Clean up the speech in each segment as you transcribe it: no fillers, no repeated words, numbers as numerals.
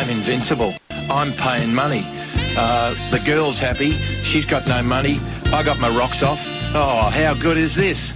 I'm invincible. I'm paying money. The girl's happy. She's got no money. I got my rocks off. Oh, how good is this?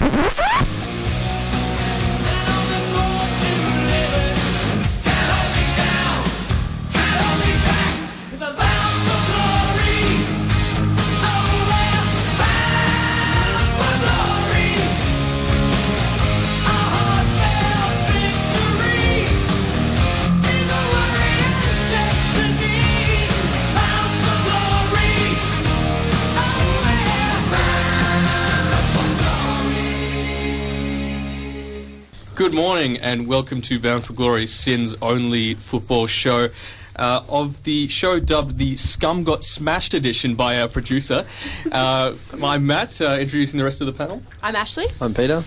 Good morning and welcome to Bound for Glory's Sin's only football show. Of the show dubbed the Scum Got Smashed edition by our producer. I'm Matt, introducing the rest of the panel. I'm Ashley. I'm Peter.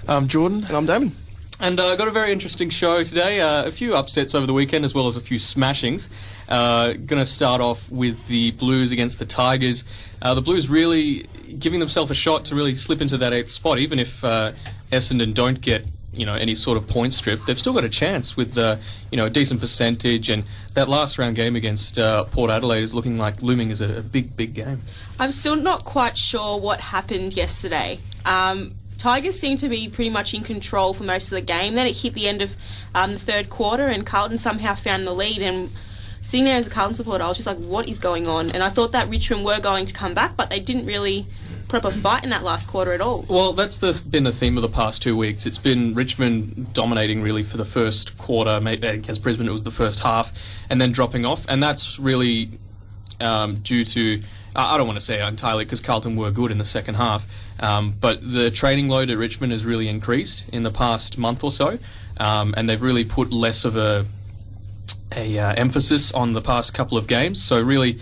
I'm Jordan. And I'm Damon. And got a very interesting show today. A few upsets over the weekend as well as a few smashings. Going to start off with the Blues against the Tigers. The Blues really giving themselves a shot to really slip into that 8th spot, even if Essendon don't get any sort of point strip. They've still got a chance with a decent percentage, and that last round game against Port Adelaide is looking like looming as a big game. I'm still not quite sure what happened yesterday. Tigers seemed to be pretty much in control for most of the game. Then it hit the end of the third quarter and Carlton somehow found the lead, and sitting there as a Carlton supporter I was just like, what is going on? And I thought that Richmond were going to come back, but they didn't really put up a fight in that last quarter at all. Well, that's been the theme of the past 2 weeks. It's been Richmond dominating really for the first quarter. Maybe against Brisbane it was the first half, and then dropping off. And that's really due to, I don't want to say entirely because Carlton were good in the second half, but the training load at Richmond has really increased in the past month or so, and they've really put less of a emphasis on the past couple of games. So really,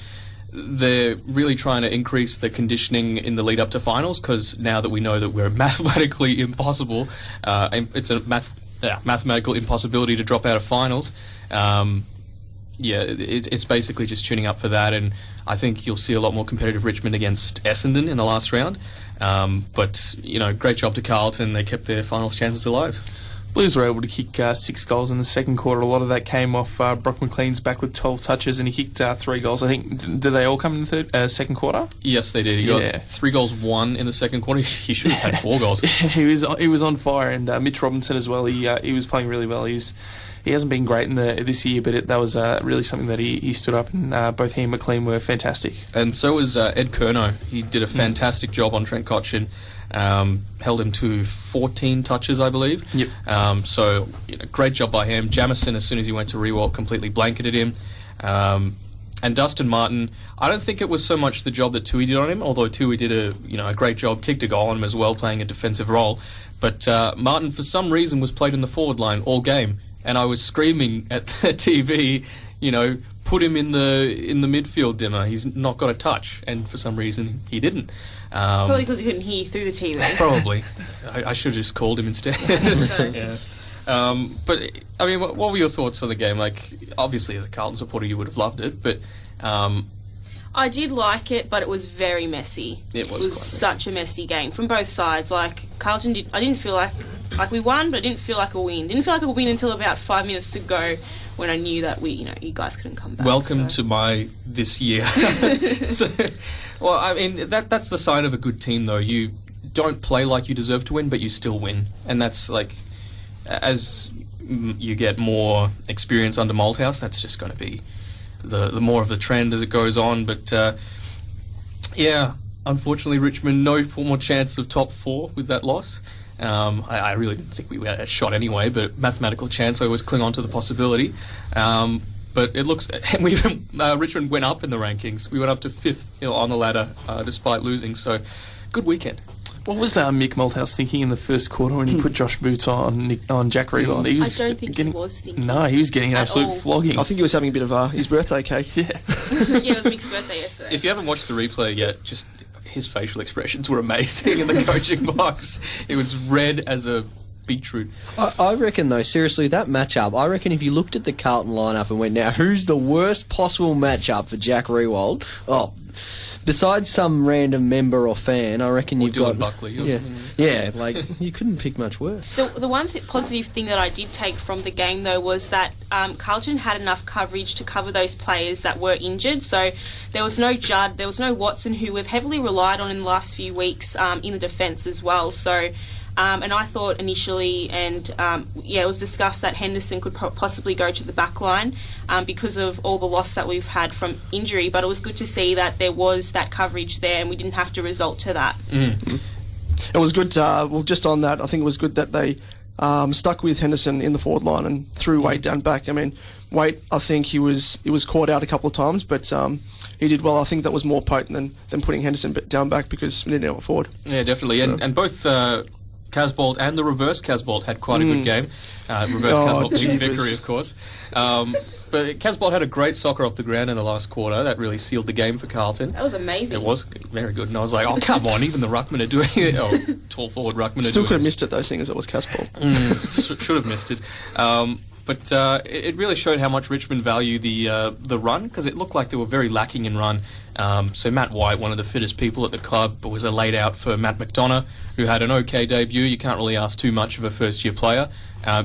they're really trying to increase the conditioning in the lead up to finals, because now that we know that we're mathematically impossible, it's a mathematical impossibility to drop out of finals. It's basically just tuning up for that, and I think you'll see a lot more competitive Richmond against Essendon in the last round. But great job to Carlton. They kept their finals chances alive. Blues were able to kick 6 goals in the second quarter. A lot of that came off Brock McLean's back with 12 touches, and he kicked 3 goals. I think, did they all come in the second quarter? Yes, they did. He got 3 goals, 1 in the second quarter. He should have had 4 goals. He was on fire, and Mitch Robinson as well. He was playing really well. He hasn't been great in this year, but that was really something that he stood up, and both he and McLean were fantastic. And so was Ed Curnow. He did a fantastic job on Trent Cotchin. Held him to 14 touches, I believe. Yep. So great job by him. Jamison, as soon as he went to Rewalt, completely blanketed him. And Dustin Martin, I don't think it was so much the job that Tui did on him, although Tui did a great job, kicked a goal on him as well, playing a defensive role. But Martin, for some reason, was played in the forward line all game, and I was screaming at the TV, put him in the midfield, Dimmer. He's not got a touch, and for some reason he didn't. Probably because he couldn't hear you through the TV. Probably. I should have just called him instead. Yeah. But I mean, what were your thoughts on the game? Like, obviously, as a Carlton supporter, you would have loved it, but I did like it, but it was very messy. It was such a messy game from both sides. Like Carlton I didn't feel like we won, but I didn't feel like a win. Didn't feel like a win until about 5 minutes to go, when I knew that you guys couldn't come back. Welcome to my this year. Well, I mean, that's the sign of a good team, though. You don't play like you deserve to win, but you still win. And that's like, as you get more experience under Malthouse, that's just going to be the more of the trend as it goes on. But unfortunately, Richmond, no more chance of top 4 with that loss. I really didn't think we had a shot anyway, but mathematical chance, I always cling on to the possibility. But it looks, and Richmond went up in the rankings. We went up to 5th on the ladder despite losing, so good weekend. What was Mick Malthouse thinking in the first quarter when he put Josh Boots on Jack Rewalt? I don't think he was thinking. No, he was getting an absolute flogging. I think he was having a bit of his birthday cake. Yeah. It was Mick's birthday yesterday. If you haven't watched the replay yet, just his facial expressions were amazing in the coaching box. It was red as a beetroot. I reckon, though, seriously, that matchup, I reckon if you looked at the Carlton lineup and went, now, who's the worst possible matchup for Jack Rewald? Oh, besides some random member or fan, I reckon you've got... Dylan Buckley. Or Yeah, something. yeah, like, you couldn't pick much worse. The one positive thing that I did take from the game, though, was that Carlton had enough coverage to cover those players that were injured. So there was no Judd, there was no Watson, who we've heavily relied on in the last few weeks in the defence as well. So... and I thought initially, and it was discussed that Henderson could possibly go to the back line because of all the loss that we've had from injury. But it was good to see that there was that coverage there, and we didn't have to resort to that. Mm-hmm. It was good. Just on that, I think it was good that they stuck with Henderson in the forward line and threw Waite down back. I mean, Waite, I think he was caught out a couple of times, but he did well. I think that was more potent than putting Henderson down back because we didn't have a forward. Yeah, definitely. And both Casbolt and the reverse Casbolt had quite a good game. Reverse Casbolt being Vickery, of course. But Casbolt had a great soccer off the ground in the last quarter. That really sealed the game for Carlton. That was amazing. It was very good. And I was like, oh, come on, even the ruckmen are doing it. Oh, tall forward ruckmen are Still doing could have it. missed it, though, seeing as it was Casbolt. Should have missed it. But it really showed how much Richmond value the run, because it looked like they were very lacking in run. So Matt White, one of the fittest people at the club, was a laid out for Matt McDonough, who had an okay debut. You can't really ask too much of a first-year player.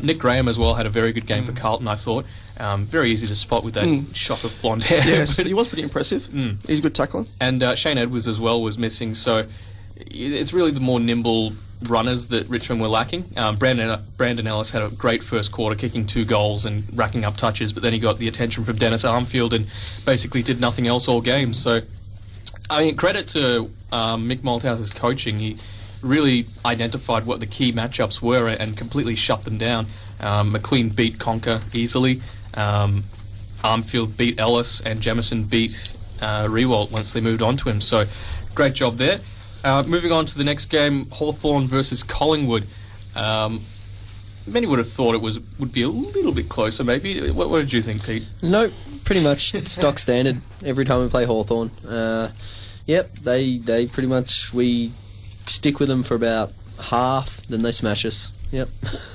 Nick Graham as well had a very good game for Carlton, I thought. Very easy to spot with that shock of blonde hair. Yes, he was pretty impressive. He's a good tackler. And Shane Edwards as well was missing, so it's really the more nimble runners that Richmond were lacking. Brandon Ellis had a great first quarter, kicking 2 goals and racking up touches, but then he got the attention from Dennis Armfield and basically did nothing else all game. So, I mean, credit to Mick Malthouse's coaching. He really identified what the key matchups were and completely shut them down. McLean beat Conker easily. Armfield beat Ellis, and Jamison beat Rewalt once they moved on to him. So, great job there. Moving on to the next game, Hawthorn versus Collingwood. Many would have thought it would be a little bit closer, maybe. What did you think, Pete? No, pretty much stock standard every time we play Hawthorn. Yep, they pretty much, we stick with them for about half, then they smash us. Yep.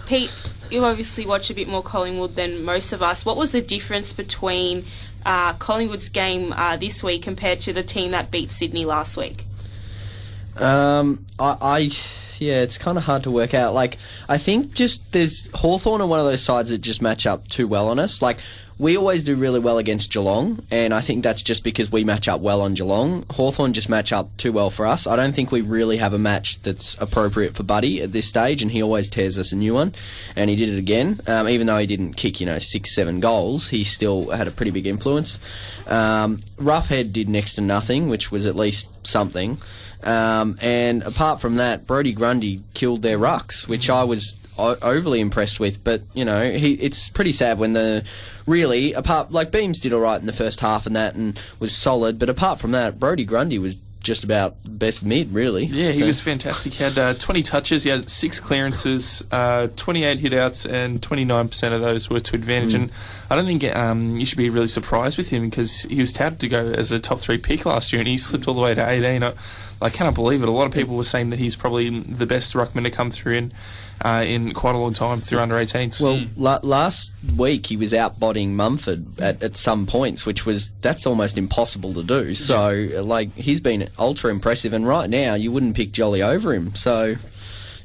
Pete, you obviously watch a bit more Collingwood than most of us. What was the difference between Collingwood's game this week compared to the team that beat Sydney last week? Yeah, it's kind of hard to work out. Like, I think just Hawthorn are one of those sides that just match up too well on us. Like, we always do really well against Geelong, and I think that's just because we match up well on Geelong. Hawthorn just match up too well for us. I don't think we really have a match that's appropriate for Buddy at this stage, and he always tears us a new one, and he did it again. Even though he didn't kick, 6-7 goals, he still had a pretty big influence. Roughhead did next to nothing, which was at least something. And apart from that, Brodie Grundy killed their rucks, which I was overly impressed with. But it's pretty sad when Beams did all right in the first half and was solid. But apart from that, Brodie Grundy was just about best mid, really. Yeah, he was fantastic. He had 20 touches, he had 6 clearances, 28 hit-outs, and 29% of those were to advantage. And I don't think you should be really surprised with him, because he was touted to go as a top 3 pick last year, and he slipped all the way to 18. I cannot believe it. A lot of people were saying that he's probably the best ruckman to come through in quite a long time through under 18s. Well, last week he was out-bodying Mumford at some points, that's almost impossible to do. So, he's been ultra impressive, and right now you wouldn't pick Jolly over him. So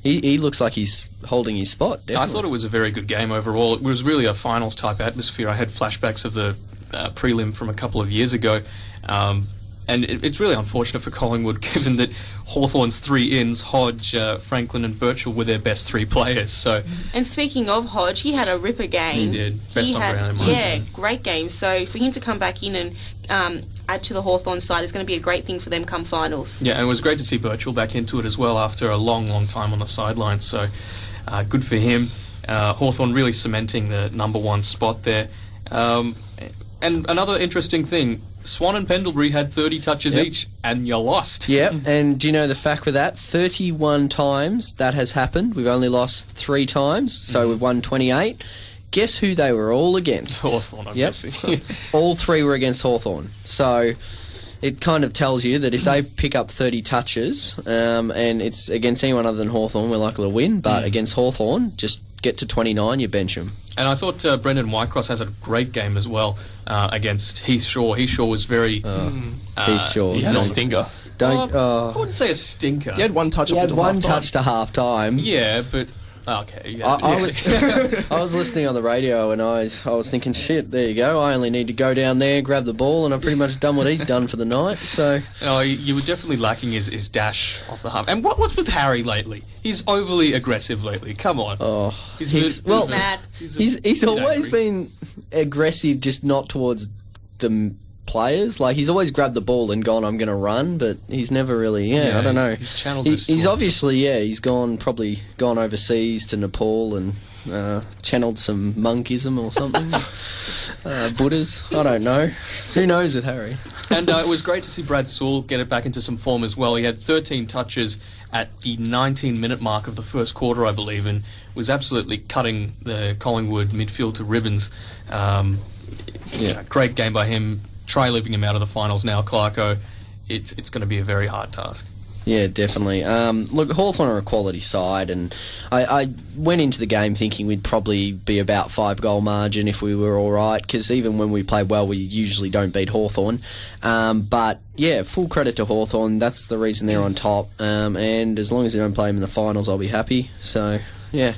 he looks like he's holding his spot, definitely. I thought it was a very good game overall. It was really a finals-type atmosphere. I had flashbacks of the prelim from a couple of years ago. And it's really unfortunate for Collingwood, given that Hawthorn's 3 ins, Hodge, Franklin and Birchall, were their best 3 players. So, and speaking of Hodge, he had a ripper game. He did. Best on ground in my opinion. Great game. So for him to come back in and add to the Hawthorn side is going to be a great thing for them come finals. Yeah, and it was great to see Birchall back into it as well after a long, long time on the sidelines. So good for him. Hawthorn really cementing the number 1 spot there. And another interesting thing, Swan and Pendlebury had 30 touches each, and you lost. Yep, and do you know the fact with that? 31 times that has happened. We've only lost 3 times, so we've won 28. Guess who they were all against? Hawthorn, obviously. Yep. All 3 were against Hawthorn. So it kind of tells you that if they pick up 30 touches, and it's against anyone other than Hawthorn, we're likely to win, but against Hawthorn, just get to 29, you bench him. And I thought Brendan Whitecross has a great game as well against Heath Shaw. Heath Shaw was very... Heath Shaw. He had a stinker. I wouldn't say a stinker. He had one touch. He had one touch to half time. Yeah, but... Okay, yeah. I was listening on the radio and I was thinking, shit, there you go. I only need to go down there, grab the ball, and I've pretty much done what he's done for the night. So you were definitely lacking his dash off the half. And what's with Harry lately? He's overly aggressive lately. Come on. He's mad. He's always been aggressive, just not towards the players. Like, he's always grabbed the ball and gone, I'm going to run, but he's never really, I don't know. He's channeled he's obviously, he's probably gone overseas to Nepal and channeled some monkism or something. Buddhas, I don't know. Who knows with Harry? And it was great to see Brad Sewell get it back into some form as well. He had 13 touches at the 19-minute mark of the first quarter, I believe, and was absolutely cutting the Collingwood midfield to ribbons. Great game by him. Try leaving him out of the finals now, Clarko. It's going to be a very hard task. Yeah, definitely. Look, Hawthorn are a quality side, and I went into the game thinking we'd probably be about 5-goal margin if we were all right, because even when we play well, we usually don't beat Hawthorn. But, yeah, full credit to Hawthorn. That's the reason they're on top. And as long as they don't play them in the finals, I'll be happy. So, yeah.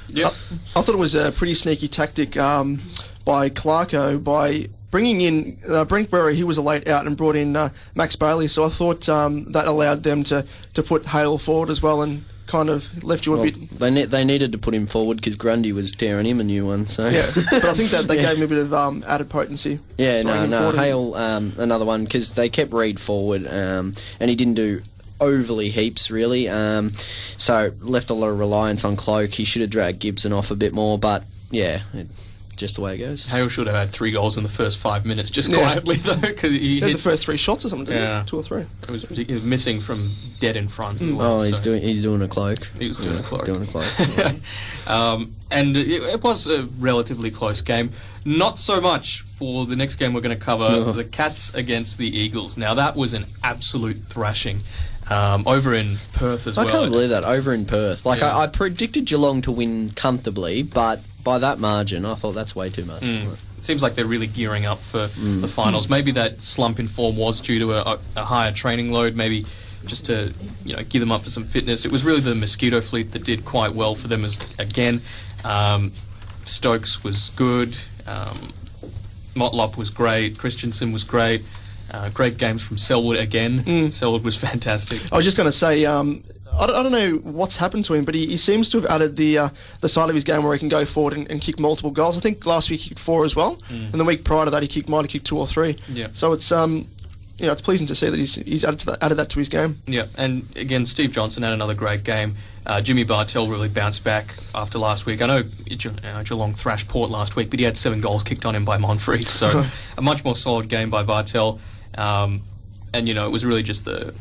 Yep. I thought it was a pretty sneaky tactic by Clarko by bringing in Brent Berry. He was a late out and brought in Max Bailey, so I thought that allowed them to put Hale forward as well and kind of left you a bit... They needed to put him forward because Grundy was tearing him a new one. So yeah, but I think that they gave him a bit of added potency. Yeah, no, Hale, another one, because they kept Reid forward and he didn't do overly heaps, really. So left a lot of reliance on Cloak. He should have dragged Gibson off a bit more, but yeah... just the way it goes. Hale should have had 3 goals in the first 5 minutes, just quietly though, because he hit the first 3 shots or something. Didn't he? 2 or 3. It was ridiculous. Missing from dead in front. He's doing a Cloak. He was doing a Cloak. Doing a Cloak. And it was a relatively close game. Not so much for the next game we're going to cover, the Cats against the Eagles. Now that was an absolute thrashing. Over in Perth as well. I can't believe that, over in Perth. I predicted Geelong to win comfortably, but by that margin, I thought that's way too much. It seems like they're really gearing up for the finals. Maybe that slump in form was due to a higher training load, maybe just to gear them up for some fitness. It was really the Mosquito fleet that did quite well for them again. Stokes was good. Motlop was great. Christensen was great. Great games from Selwood again. Selwood was fantastic. I was just going to say, I don't know what's happened to him, but he seems to have added the side of his game where he can go forward and kick multiple goals. I think last week he kicked 4 as well, and the week prior to that he might have kicked 2 or 3. Yeah. So it's it's pleasing to see that he's added that to his game. Yeah, and again, Steve Johnson had another great game. Jimmy Bartell really bounced back after last week. I know Geelong thrashed Port last week, but he had 7 goals kicked on him by Monfrey, so a much more solid game by Bartell. And it was really just the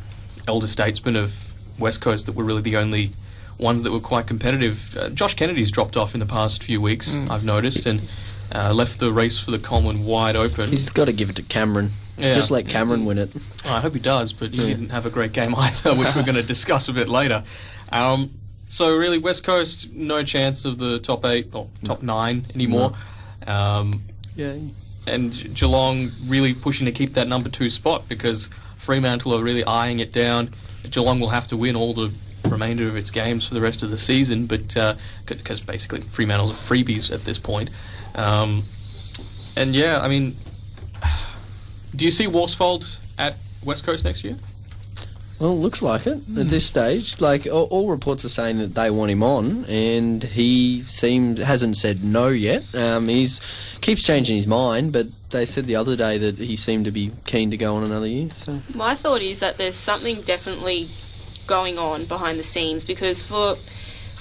elder statesmen of West Coast that were really the only ones that were quite competitive. Josh Kennedy's dropped off in the past few weeks, I've noticed, and left the race for the Coleman wide open. He's got to give it to Cameron. Yeah. Just let Cameron win it. I hope he does, but he didn't have a great game either, which we're going to discuss a bit later. So really, West Coast, no chance of the top 8 or top 9 anymore. And Geelong really pushing to keep that number 2 spot because Fremantle are really eyeing it down. Geelong will have to win all the remainder of its games for the rest of the season, but because basically Fremantle's are freebies at this point. Do you see Worsfold at West Coast next year? Well, it looks like it at this stage. Like all reports are saying that they want him on, and he hasn't said no yet. He's keeps changing his mind, but they said the other day that he seemed to be keen to go on another year. So my thought is that there's something definitely going on behind the scenes, because for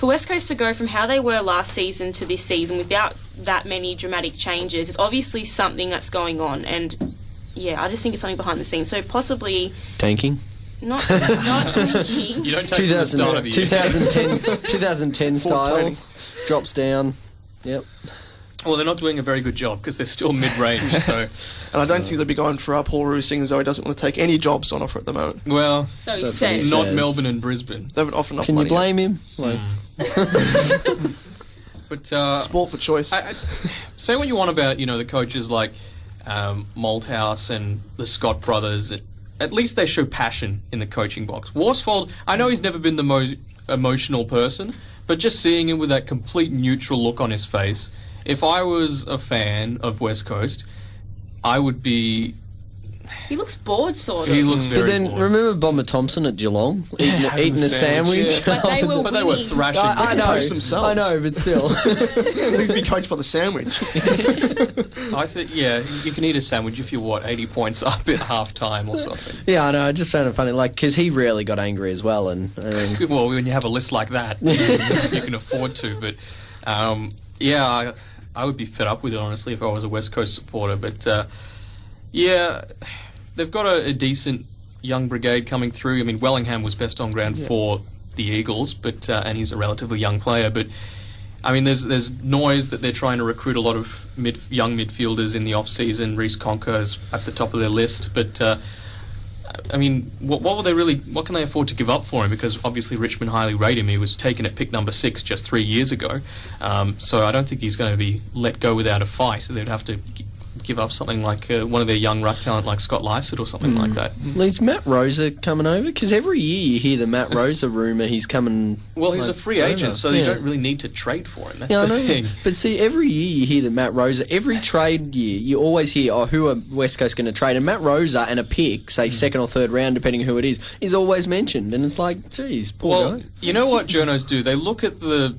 West Coast to go from how they were last season to this season without that many dramatic changes, it's obviously something that's going on, and I just think it's something behind the scenes. So possibly tanking. Not tanking. You don't take the start of the year. 2010 style. Planning. Drops down. Yep. Well, they're not doing a very good job because they're still mid-range. So, and I don't think they'll be going for Paul Roos, seeing as though he doesn't want to take any jobs on offer at the moment. Well, so he that's says. Not Melbourne and Brisbane. They haven't offered enough Can money you blame him? But Sport for choice. say what you want about the coaches like Malthouse and the Scott brothers. At least they show passion in the coaching box. Worsfold, I know he's never been the most emotional person, but just seeing him with that complete neutral look on his face, if I was a fan of West Coast, I would be... He looks bored, sort of. He looks very But then bored. remember Bomber Thompson at Geelong eating a sandwich. But they were But they were winning. thrashing. I know, coach themselves. I know, but still. They'd be coached by the sandwich. I think, you can eat a sandwich if you're, 80 points up at half-time or something. Yeah, I know. I just found it funny, because he rarely got angry as well, and Well, when you have a list like that, you can afford to. But, I would be fed up with it, honestly, if I was a West Coast supporter. But, they've got a decent young brigade coming through. I mean, Wellingham was best on ground for the Eagles, but and he's a relatively young player. But, I mean, there's noise that they're trying to recruit a lot of young midfielders in the off-season. Reece Conker is at the top of their list. But, I mean, what can they afford to give up for him? Because obviously Richmond highly rate him. He was taken at pick number 6 just 3 years ago. So I don't think he's going to be let go without a fight. They'd have to give up something like one of their young ruck talent like Scott Lysett or something like that. Well, is Matt Rosa coming over? Because every year you hear the Matt Rosa rumour he's coming. Well, he's a free over. agent, so you don't really need to trade for him. That's Yeah, I the know. thing. But see, every year you hear that Matt Rosa, every trade year, you always hear, who are West Coast going to trade? And Matt Rosa and a pick, say second or third round, depending who it is always mentioned. And it's like, geez, poor guy. You know what journos do? They look at the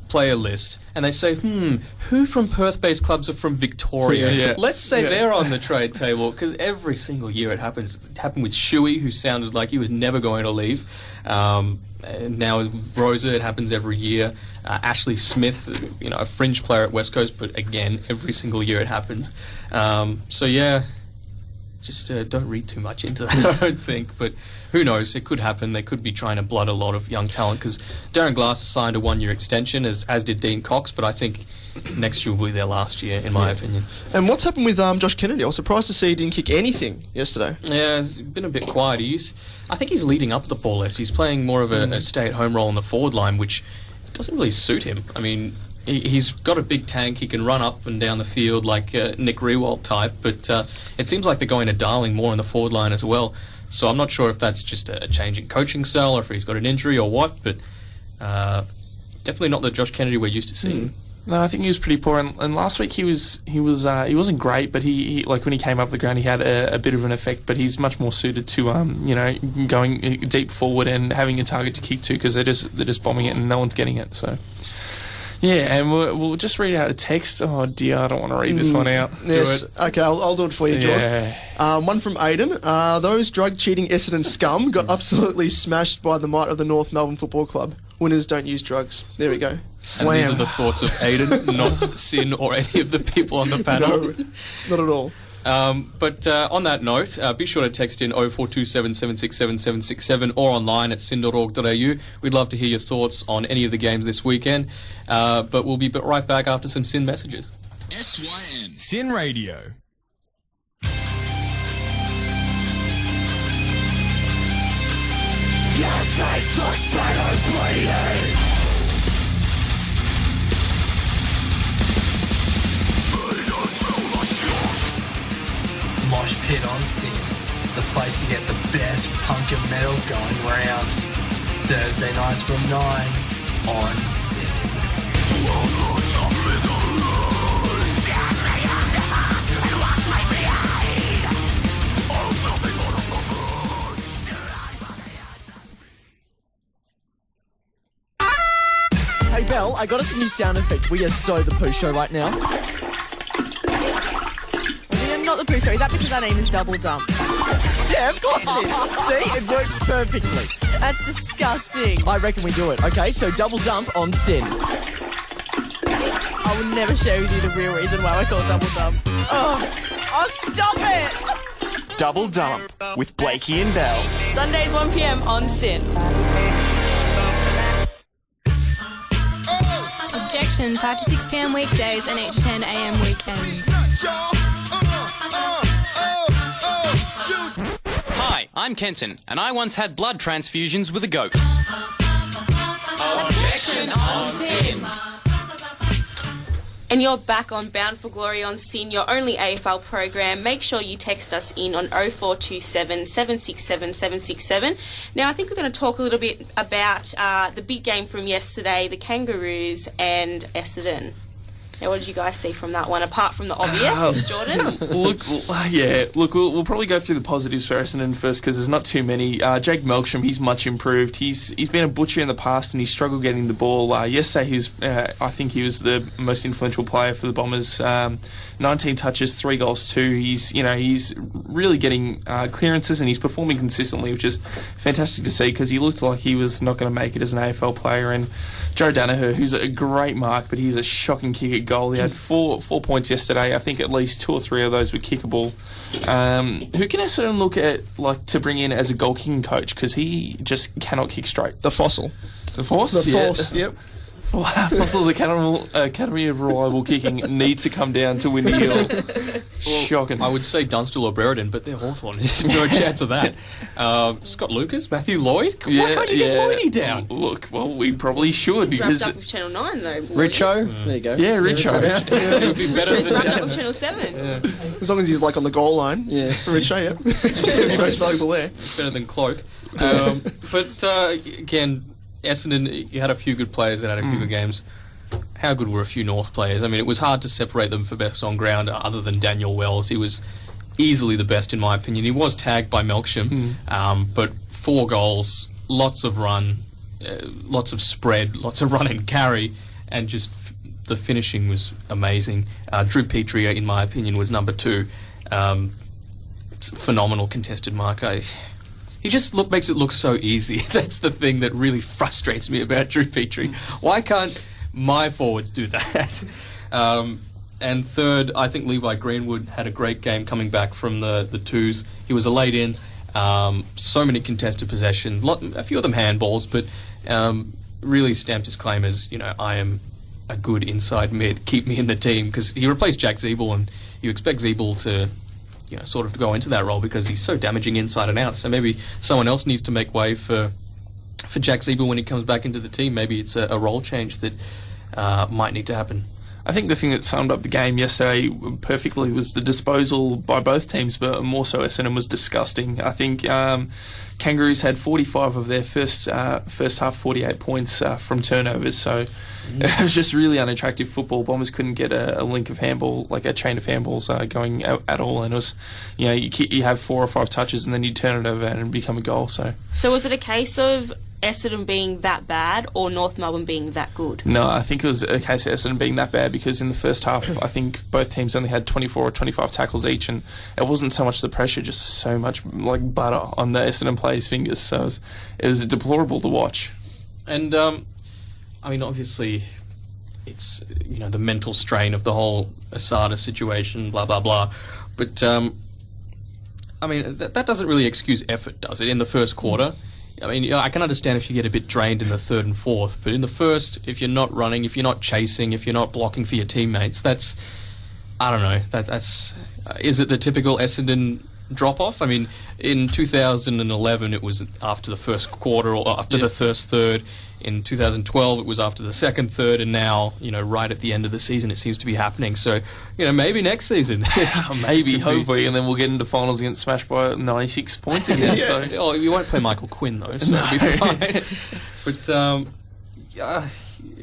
player list and they say, who from Perth-based clubs are from Victoria? Yeah. Let's say they're on the trade table, because every single year it happens. It happened with Shuey, who sounded like he was never going to leave. And now with Rosa, it happens every year. Ashley Smith, a fringe player at West Coast, but again, every single year it happens. Just don't read too much into that, I don't think. But who knows? It could happen. They could be trying to blood a lot of young talent, because Darren Glass signed a 1-year extension, as did Dean Cox, but I think next year will be their last year, in my opinion. And what's happened with Josh Kennedy? I was surprised to see he didn't kick anything yesterday. Yeah, it's been a bit quiet. I think he's leading up the ball list. He's playing more of a stay-at-home role on the forward line, which doesn't really suit him. I mean, he's got a big tank. He can run up and down the field like Nick Riewoldt type, but it seems like they're going to Darling more on the forward line as well. So I'm not sure if that's just a change in coaching style or if he's got an injury or what, but definitely not the Josh Kennedy we're used to seeing. No, I think he was pretty poor. And last week he wasn't great, but he like when he came up the ground, he had a bit of an effect. But he's much more suited to going deep forward and having a target to kick to, because they're just bombing it and no one's getting it. So. Yeah, and we'll just read out a text. Oh dear, I don't want to read this one out. Yes, Do it. okay, I'll do it for you, George. Yeah. One from Aidan. Those drug-cheating Essendon scum got absolutely smashed by the might of the North Melbourne Football Club. Winners don't use drugs. There we go. And these are Slam. the thoughts of Aidan, not Sin or any of the people on the panel. No, not at all. But on that note, be sure to text in 0427 767 767 or online at sin.org.au. We'd love to hear your thoughts on any of the games this weekend. But we'll be right back after some Sin messages. SYN Sin Radio. Your face looks better bleeding. Mosh Pit on Sin, the place to get the best punk and metal going round. Thursday nights from 9 on Sin. Hey Belle, I got us a new sound effect. We are so the Pooh Show right now. We are not the Pooh Show. Is that because our name is Double Dump? Yeah, of course it is. See, it works perfectly. That's disgusting. I reckon we do it. Okay, so double dump on Sin. I will never share with you the real reason why I call it Double Dump. Oh, stop it! Double Dump with Blakey and Bell. Sundays 1 p.m. on Sin. Objection, 5 to 6 p.m. weekdays and 8 to 10 a.m. weekends. Hi, I'm Kenton, and I once had blood transfusions with a goat. Objection on Sin. and you're back on Bound for Glory on SYN, your only AFL program. Make sure you text us in on 0427 767 767. Now, I think we're going to talk a little bit about the big game from yesterday, the Kangaroos and Essendon. Now, what did you guys see from that one, apart from the obvious, Jordan? Look, we'll probably go through the positives for Essendon first because there's not too many. Jake Melksham, he's much improved. He's been a butcher in the past and he struggled getting the ball. Yesterday, I think he was the most influential player for the Bombers. 19 touches, 3 goals, 2. He's really getting clearances and he's performing consistently, which is fantastic to see because he looked like he was not going to make it as an AFL player. And Joe Danaher, who's a great mark, but he's a shocking kick at goal. He had 4 points yesterday. I think at least 2 or 3 of those were kickable. Who can Essendon look at to bring in as a goal kicking coach because he just cannot kick straight? The Fossil. The Voss? The Voss, yep. Fossil's Academy of Reliable Kicking needs to come down to Windy Hill. Shocking. I would say Dunstall or Brereton, but they're Hawthorn. There's no chance of that. Scott Lucas, Matthew Lloyd. Why can't you get Lloydie down? Look, well, we probably should He's because wrapped up with Channel 9 though. Richo, there you go. Yeah, Richo. It would be better He's than wrapped up with Channel 7. As long as he's on the goal line. Yeah. Richo, yeah. He'll be most valuable there. better than Cloak. But again, Essendon, you had a few good players that had a few good games. How good were a few North players? I mean, it was hard to separate them for best on ground other than Daniel Wells. He was easily the best in my opinion. He was tagged by Melksham, but 4 goals, lots of run, lots of spread, lots of run and carry, and just the finishing was amazing. Drew Petrie, in my opinion, was number 2. Phenomenal contested mark. He just makes it look so easy. That's the thing that really frustrates me about Drew Petrie. Why can't my forwards do that? And third, I think Levi Greenwood had a great game coming back from the twos. He was a late in. So many contested possessions, a few of them handballs, but really stamped his claim as, I am a good inside mid. Keep me in the team, because he replaced Jack Zeeble, and you expect Zeeble to sort of go into that role because he's so damaging inside and out. So maybe someone else needs to make way for Jack Zeeble when he comes back into the team. Maybe it's a role change that might need to happen. I think the thing that summed up the game yesterday perfectly was the disposal by both teams, but more so Essendon was disgusting. I think Kangaroos had 45 of their first half 48 points from turnovers, so it was just really unattractive football. Bombers couldn't get a link of handball, like a chain of handballs going at all, and it was, you have 4 or 5 touches and then you turn it over and become a goal. So was it a case of Essendon being that bad or North Melbourne being that good? No, I think it was a case of Essendon being that bad because in the first half, I think both teams only had 24 or 25 tackles each, and it wasn't so much the pressure, just so much like butter on the Essendon players' fingers. So it was deplorable to watch. And I mean, obviously, it's the mental strain of the whole Asada situation, blah blah blah. But I mean, that doesn't really excuse effort, does it? In the first quarter. I mean, I can understand if you get a bit drained in the third and fourth, but in the first, if you're not running, if you're not chasing, if you're not blocking for your teammates, I don't know, that's is it the typical Essendon drop-off? I mean, in 2011, it was after the first quarter or after the first third. In 2012, it was after the second third, and now, right at the end of the season, it seems to be happening. So, maybe next season. Maybe, hopefully, and then we'll get into finals and get smashed by 96 points again. So. You won't play Michael Quinn, though, so it'll be fine. But,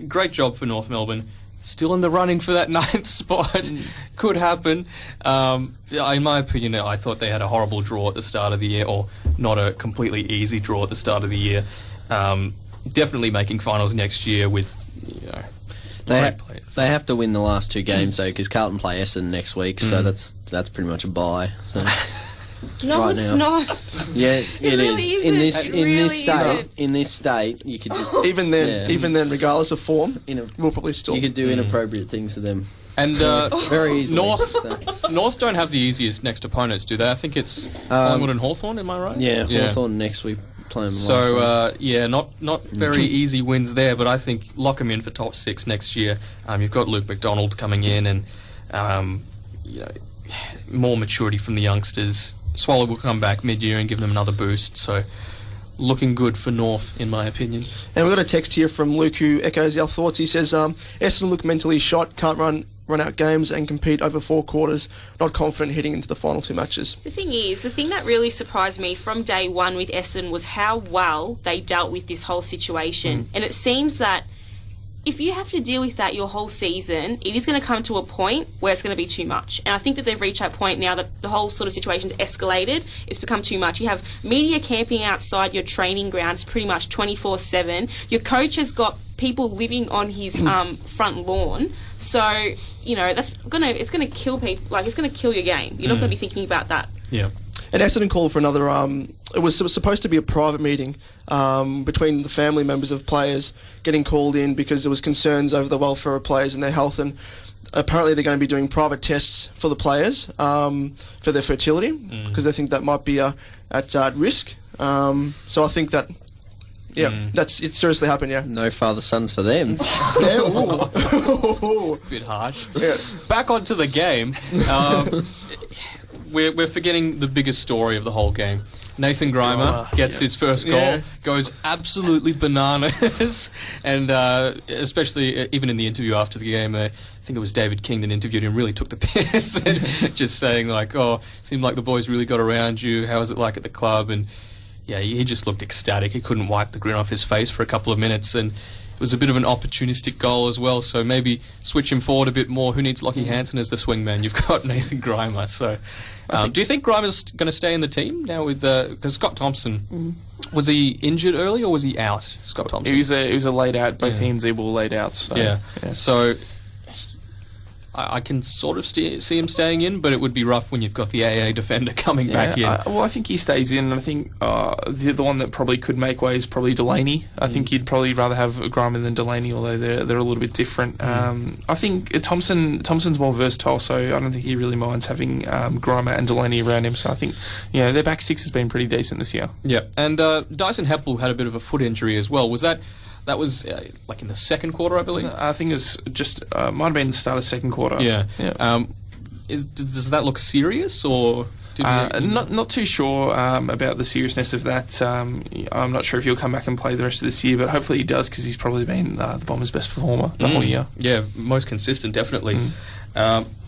great job for North Melbourne. Still in the running for that 9th spot. Could happen. In my opinion, I thought they had a horrible draw at the start of the year, or not a completely easy draw at the start of the year. Definitely making finals next year with, great players. They have to win the last 2 games, though, because Carlton play Essendon next week, so that's pretty much a bye. So. No, right it's now. not. Yeah, it really is. isn't. In this state, you could just even then, regardless of form, we'll probably still. You could do inappropriate things to them. And very easily. North don't have the easiest next opponents, do they? I think it's Collingwood and Hawthorn. Am I right? Yeah, Hawthorn next week. So not very easy wins there, but I think lock them in for top 6 next year. You've got Luke McDonald coming in, and more maturity from the youngsters. Swallow will come back mid-year and give them another boost. So looking good for North, in my opinion. And we've got a text here from Luke who echoes our thoughts. He says, Essendon look mentally shot, can't run run out games and compete over 4 quarters, not confident heading into the final 2 matches. The thing that really surprised me from day one with Essendon was how well they dealt with this whole situation. And it seems that if you have to deal with that your whole season, it is going to come to a point where it's going to be too much. And I think that they've reached that point now that the whole sort of situation's escalated. It's become too much. You have media camping outside your training grounds pretty much 24/7. Your coach has got people living on his front lawn. So, you know, it's going to kill people. Like, it's going to kill your game. You're not going to be thinking about that. Yeah. And Essendon called for another. It was supposed to be a private meeting between the family members of players getting called in because there was concerns over the welfare of players and their health. And apparently they're going to be doing private tests for the players for their fertility because they think that might be at risk. So I think that. Yeah, it's seriously happened, yeah. No father-sons for them. Bit harsh. Yeah. Back onto the game. We're forgetting the biggest story of the whole game. Nathan Grimer gets his first goal, goes absolutely bananas, and especially even in the interview after the game, I think it was David King that interviewed him, really took the piss, and just saying like, "Oh, seemed like the boys really got around you. How was it like at the club?" And yeah, he just looked ecstatic. He couldn't wipe the grin off his face for a couple of minutes, and it was a bit of an opportunistic goal as well. So maybe switch him forward a bit more. Who needs Lockie Hansen as the swingman? You've got Nathan Grimer. So, do you think Grimer's going to stay in the team now with because Scott Thompson was he injured early or was he out? Scott Thompson. He was a laid out. Both he and Zeeble were laid out. So, yeah. So I can sort of see him staying in, but it would be rough when you've got the AA defender coming back in. I think he stays in. I think the one that probably could make way is probably Delaney. I think you'd probably rather have Grimer than Delaney, although they're a little bit different. I think Thompson's more versatile, so I don't think he really minds having Grimer and Delaney around him. So I think their back six has been pretty decent this year. Yeah, and Dyson Heppel had a bit of a foot injury as well. Was that was like in the second quarter, I believe? I think it was just might have been the start of second quarter. Yeah. Does that look serious or? Not too sure about the seriousness of that. I'm not sure if he'll come back and play the rest of this year, but hopefully he does because he's probably been the Bombers' best performer the whole year. Yeah, most consistent, definitely.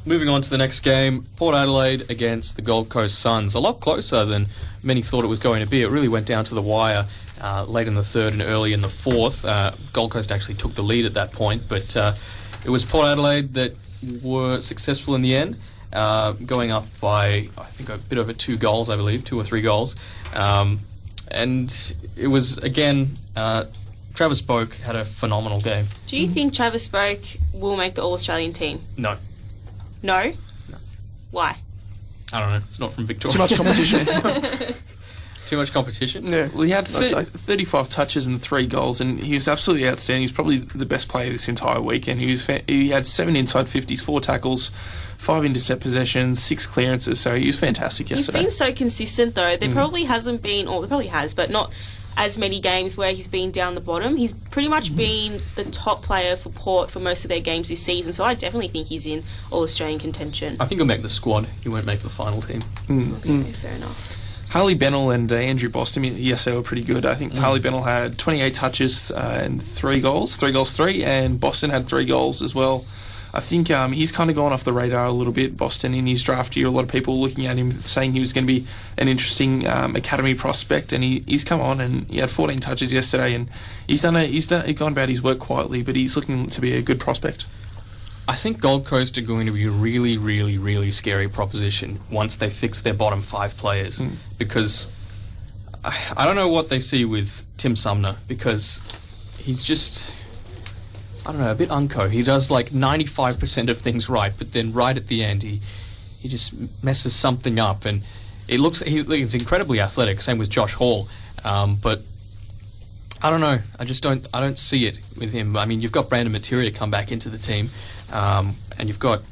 Moving on to the next game, Port Adelaide against the Gold Coast Suns. A lot closer than many thought it was going to be. It really went down to the wire late in the third and early in the fourth. Gold Coast actually took the lead at that point, but it was Port Adelaide that were successful in the end, going up by, I think, a bit over 2 goals, I believe, 2 or 3 goals. And it was, again, Travis Boak had a phenomenal game. Do you think Travis Boak will make the All-Australian team? No. No? No. Why? I don't know. It's not from Victoria. Too much competition. Too much competition? Yeah. Well, he had 35 touches and 3 goals, and he was absolutely outstanding. He's probably the best player this entire weekend. He had 7 inside 50s, 4 tackles, 5 intercept possessions, 6 clearances, so he was fantastic yesterday. He's been so consistent, though. There probably hasn't been, or there probably has, but not as many games where he's been down the bottom. He's pretty much been the top player for Port for most of their games this season, so I definitely think he's in All-Australian contention. I think he'll make the squad. He won't make the final team. Okay, fair enough. Harley Bennell and Andrew Boston, yes, they were pretty good. I think Harley Bennell had 28 touches and 3 goals, 3 goals, 3, and Boston had 3 goals as well. I think he's kind of gone off the radar a little bit, Boston, in his draft year. A lot of people looking at him saying he was going to be an interesting academy prospect, and he's come on and he had 14 touches yesterday, and he's gone about his work quietly, but he's looking to be a good prospect. I think Gold Coast are going to be a really, really, really scary proposition once they fix their bottom 5 players, because I don't know what they see with Tim Sumner, because he's just, I don't know, a bit unco. He does like 95% of things right, but then right at the end he just messes something up, and he's incredibly athletic. Same with Josh Hall, but I don't know. I don't see it with him. I mean, you've got Brandon Materia come back into the team, and you've got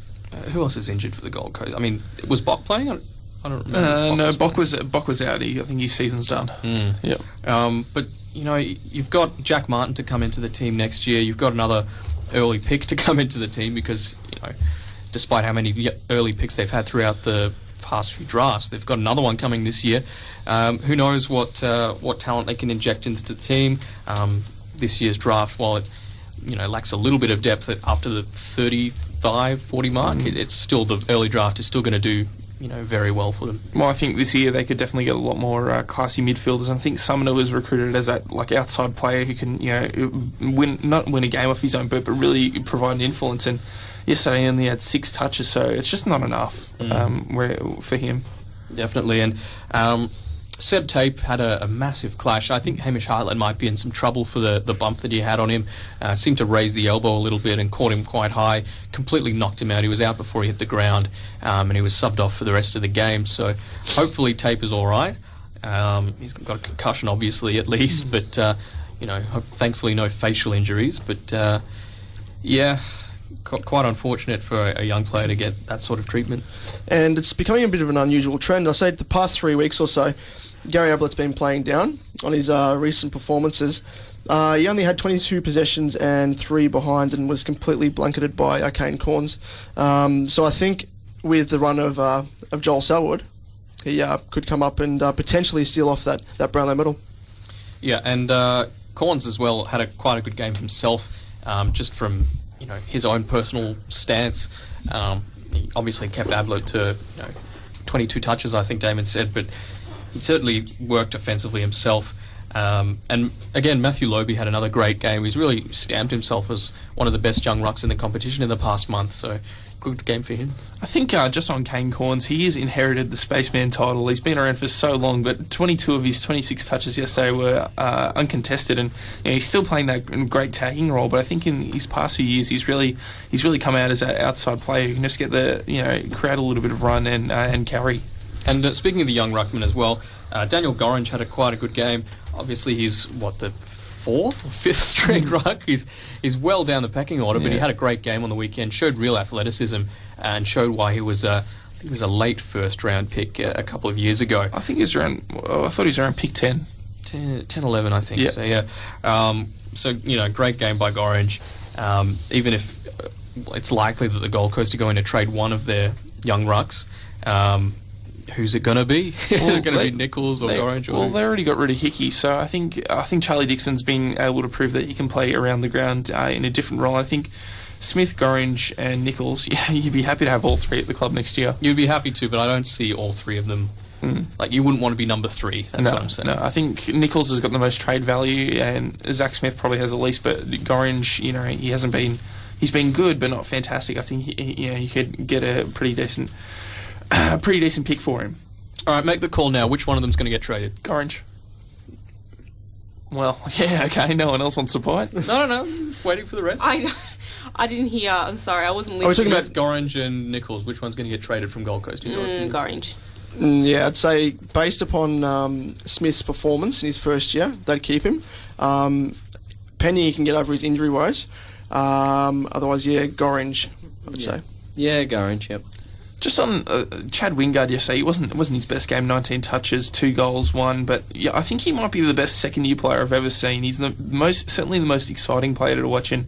who else is injured for the Gold Coast? I mean, was Bock playing? I don't remember. No, Bock was out. I think his season's done. Yep. But you've got Jack Martin to come into the team next year. You've got another early pick to come into the team because despite how many early picks they've had throughout the past few drafts, they've got another one coming this year. Who knows what talent they can inject into the team? This year's draft, while it lacks a little bit of depth after the 35, 40 mark, it's still, the early draft is still going to do, very well for them. Well, I think this year they could definitely get a lot more classy midfielders. I think Sumner was recruited as that outside player who can not win a game off his own boot, but really provide an influence. And yesterday he only had 6 touches, so it's just not enough for him. Definitely. And Seb Tape had a massive clash. I think Hamish Hartland might be in some trouble for the bump that he had on him. Seemed to raise the elbow a little bit and caught him quite high. Completely knocked him out. He was out before he hit the ground, and he was subbed off for the rest of the game. So hopefully Tape is all right. He's got a concussion, obviously, at least, but thankfully no facial injuries. But quite unfortunate for a young player to get that sort of treatment. And it's becoming a bit of an unusual trend. I say the past 3 weeks or so, Gary Ablett's been playing down on his recent performances. He only had 22 possessions and 3 behinds and was completely blanketed by Kane Corns. So I think with the run of Joel Selwood, he could come up and potentially steal off that Brownlow medal. Yeah, and Corns as well had quite a good game himself, just from his own personal stance. He obviously kept Ablett to 22 touches, I think Damon said, but he certainly worked offensively himself. And again, Matthew Lobe had another great game. He's really stamped himself as one of the best young rucks in the competition in the past month, so good game for him. I think just on Kane Corns, he has inherited the Spaceman title. He's been around for so long, but 22 of his 26 touches yesterday were uncontested, and he's still playing that great tagging role. But I think in his past few years, he's really come out as that outside player who can just get create a little bit of run and carry. And speaking of the young ruckman as well, Daniel Gorringe had quite a good game. Obviously, he's the 4th or 5th string ruck. He's well down the pecking order, but he had a great game on the weekend. Showed real athleticism and showed why he was a late first round pick a couple of years ago. I think he's around. I thought he was around pick 10, 11, I think. Yeah. So great game by Gorringe. Even if it's likely that the Gold Coast are going to trade one of their young rucks. Who's it going to be? Is it going to be Nichols or Gorringe? Well, they already got rid of Hickey, so I think Charlie Dixon's been able to prove that he can play around the ground in a different role. I think Smith, Gorringe and Nichols, you'd be happy to have all 3 at the club next year. You'd be happy to, but I don't see all 3 of them. You wouldn't want to be number 3. That's what I'm saying. No, I think Nichols has got the most trade value, and Zach Smith probably has the least. But Gorringe, he hasn't been. He's been good, but not fantastic. I think you could get a pretty decent pick for him. All right, make the call now. Which one of them's going to get traded? Gorringe. Well, yeah, okay. No one else wants to buy it. No. Waiting for the rest. I didn't hear. I'm sorry, I wasn't listening. Talking about Gorringe and Nichols. Which one's going to get traded from Gold Coast? Gorringe. Yeah, I'd say based upon Smith's performance in his first year, they'd keep him. Penny can get over his injury woes. Otherwise, Gorringe, I'd say. Yeah, Gorringe, yep. Just on Chad Wingard yesterday, it wasn't his best game. 19 touches, 2 goals, 1. But I think he might be the best second-year player I've ever seen. He's certainly the most exciting player to watch. And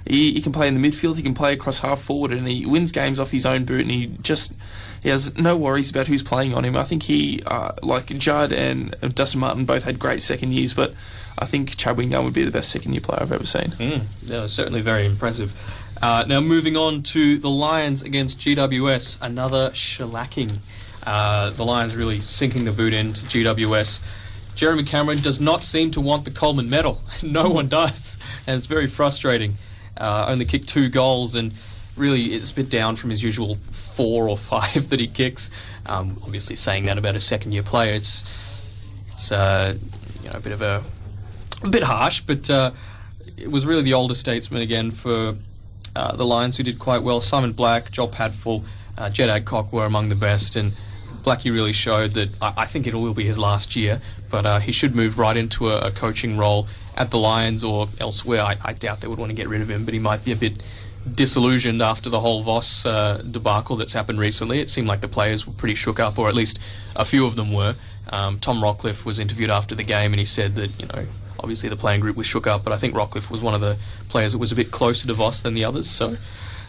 he can play in the midfield. He can play across half forward, and he wins games off his own boot. And he has no worries about who's playing on him. I think he, like Judd and Dustin Martin, both had great second years. But I think Chad Wingard would be the best second-year player I've ever seen. Yeah, certainly very impressive. Now moving on to the Lions against GWS, another shellacking. The Lions really sinking the boot into GWS. Jeremy Cameron does not seem to want the Coleman medal. No one does, and it's very frustrating. Only kicked 2 goals, and really it's a bit down from his usual 4 or 5 that he kicks. Obviously, saying that about a second-year player, it's a bit harsh, but it was really the older statesman again for the Lions who did quite well. Simon Black, Joel Padfull, Jed Adcock were among the best, and Blackie really showed that I think it will be his last year, but he should move right into a coaching role at the Lions or elsewhere. I doubt they would want to get rid of him, but he might be a bit disillusioned after the whole Voss debacle that's happened recently. It seemed like the players were pretty shook up, or at least a few of them were. Tom Rockcliffe was interviewed after the game, and he said that, obviously the playing group was shook up, but I think Rockcliffe was one of the players that was a bit closer to Voss than the others, so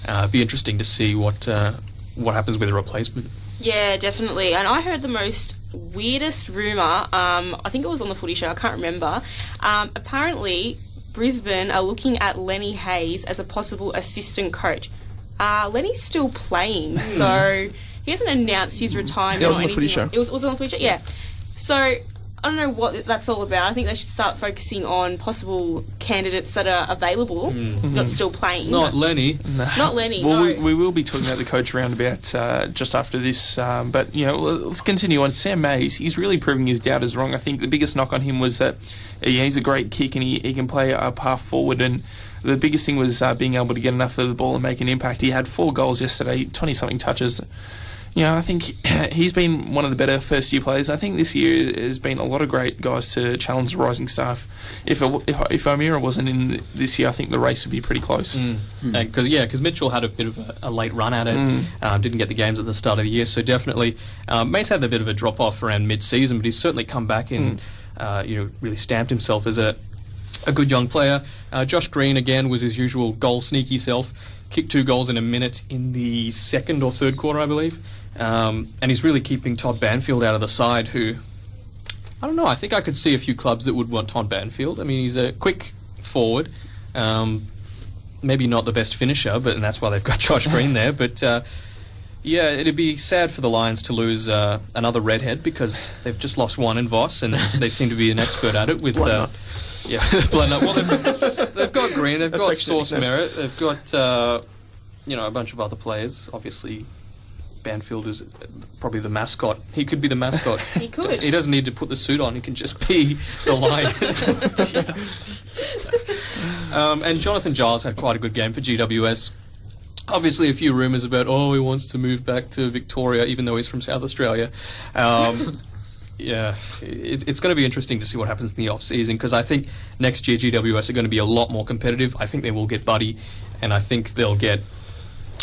it'd be interesting to see what happens with a replacement. Yeah, definitely. And I heard the most weirdest rumour, I think it was on the Footy Show, I can't remember. Apparently, Brisbane are looking at Lenny Hayes as a possible assistant coach. Lenny's still playing, so he hasn't announced his retirement. Yeah, it was or on the footy anything. show. It was on the footy show, yeah. So I don't know what that's all about. I think they should start focusing on possible candidates that are available, not still playing. Not Lenny. Not Lenny, Well, no. we will be talking about the coach roundabout just after this. But, let's continue on. Sam Mays, he's really proving his doubters wrong. I think the biggest knock on him was that he's a great kick and he can play up half forward. And the biggest thing was being able to get enough of the ball and make an impact. He had 4 goals yesterday, 20-something touches. I think he's been one of the better first-year players. I think this year has been a lot of great guys to challenge the rising staff. If O'Meara wasn't in this year, I think the race would be pretty close. Because Mitchell had a bit of a late run at it, didn't get the games at the start of the year, so definitely Mace had a bit of a drop-off around mid-season, but he's certainly come back and really stamped himself as a good young player. Josh Green, again, was his usual goal sneaky self. Kicked 2 goals in a minute in the second or third quarter, I believe. And he's really keeping Todd Banfield out of the side, who, I don't know, I think I could see a few clubs that would want Todd Banfield. I mean, he's a quick forward, maybe not the best finisher, and that's why they've got Josh Green there. But, it'd be sad for the Lions to lose another redhead, because they've just lost one in Voss, and they seem to be an expert at it with... blood nut. Well, they've got Green, they've got Source Merritt, they've got a bunch of other players. Obviously, Banfield is probably the mascot. He could be the mascot. He could. He doesn't need to put the suit on. He can just be the lion. And Jonathan Giles had quite a good game for GWS. Obviously, a few rumours about, he wants to move back to Victoria, even though he's from South Australia. It's going to be interesting to see what happens in the off-season, because I think next year GWS are going to be a lot more competitive. I think they will get Buddy, and I think they'll get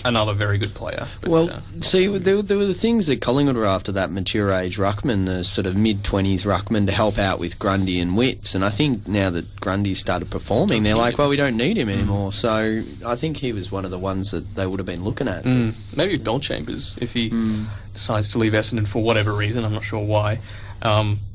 another very good player. But, there were the things that Collingwood were after, that mature age ruckman, the sort of mid-20s ruckman to help out with Grundy and Witts, and I think now that Grundy's started performing, they're like, well, we don't need him anymore. So I think he was one of the ones that they would have been looking at. Maybe Bellchambers, if he decides to leave Essendon for whatever reason, I'm not sure why.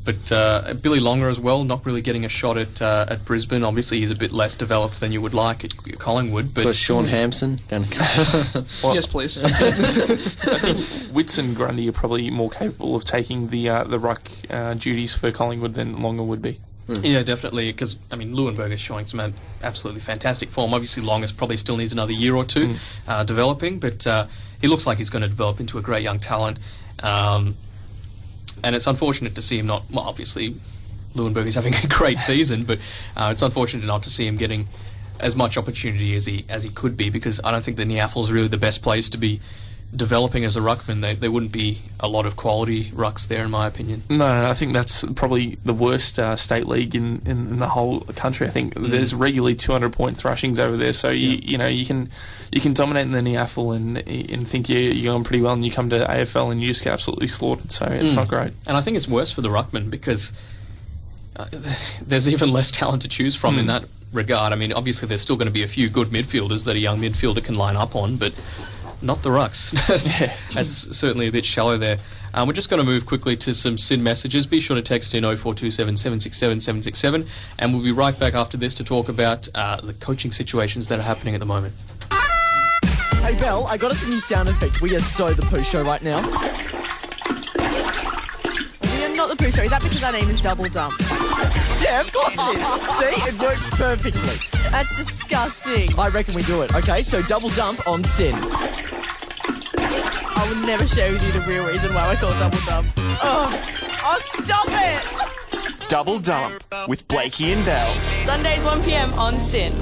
But Billy Longer as well, not really getting a shot at Brisbane. Obviously, he's a bit less developed than you would like at Collingwood. But Sean Hampson. Yes, please. I think Witts and Grundy are probably more capable of taking the ruck duties for Collingwood than Longer would be. Yeah, definitely, because, Leuenberg is showing some absolutely fantastic form. Obviously, Longest probably still needs another year or two developing, but he looks like he's going to develop into a great young talent. And it's unfortunate to see him not... Well, obviously, Leuenberg is having a great season, but it's unfortunate not to see him getting as much opportunity as he could be, because I don't think the Niafel is really the best place to be developing as a ruckman. There wouldn't be a lot of quality rucks there, in my opinion. No, I think that's probably the worst state league in the whole country. I think there's regularly 200-point thrashings over there, so you can dominate in the Niafel and think you're going pretty well, and you come to AFL and you just get absolutely slaughtered. So it's not great. And I think it's worse for the ruckman, because there's even less talent to choose from in that regard. Obviously there's still going to be a few good midfielders that a young midfielder can line up on, but not the rucks. That's certainly a bit shallow there. We're just going to move quickly to some SYN messages. Be sure to text in 0427 767 767, and we'll be right back after this to talk about the coaching situations that are happening at the moment. Hey Belle, I got us a new sound effect. We are so the Pooh Show right now. We are not the Pooh Show. Is that because our name is Double Dump? Yeah, of course it is. See, it works perfectly. That's disgusting. I reckon we do it. Okay, so double dump on SYN. I will never share with you the real reason why I call Double Dump. Oh, stop it! Double Dump with Blakey and Bell. Sundays 1 p.m. on SYN.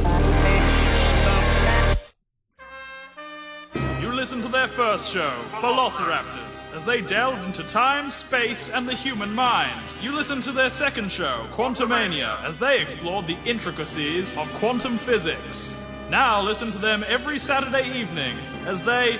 You listen to their first show, Velociraptors, as they delved into time, space, and the human mind. You listen to their second show, Quantumania, as they explored the intricacies of quantum physics. Now listen to them every Saturday evening as they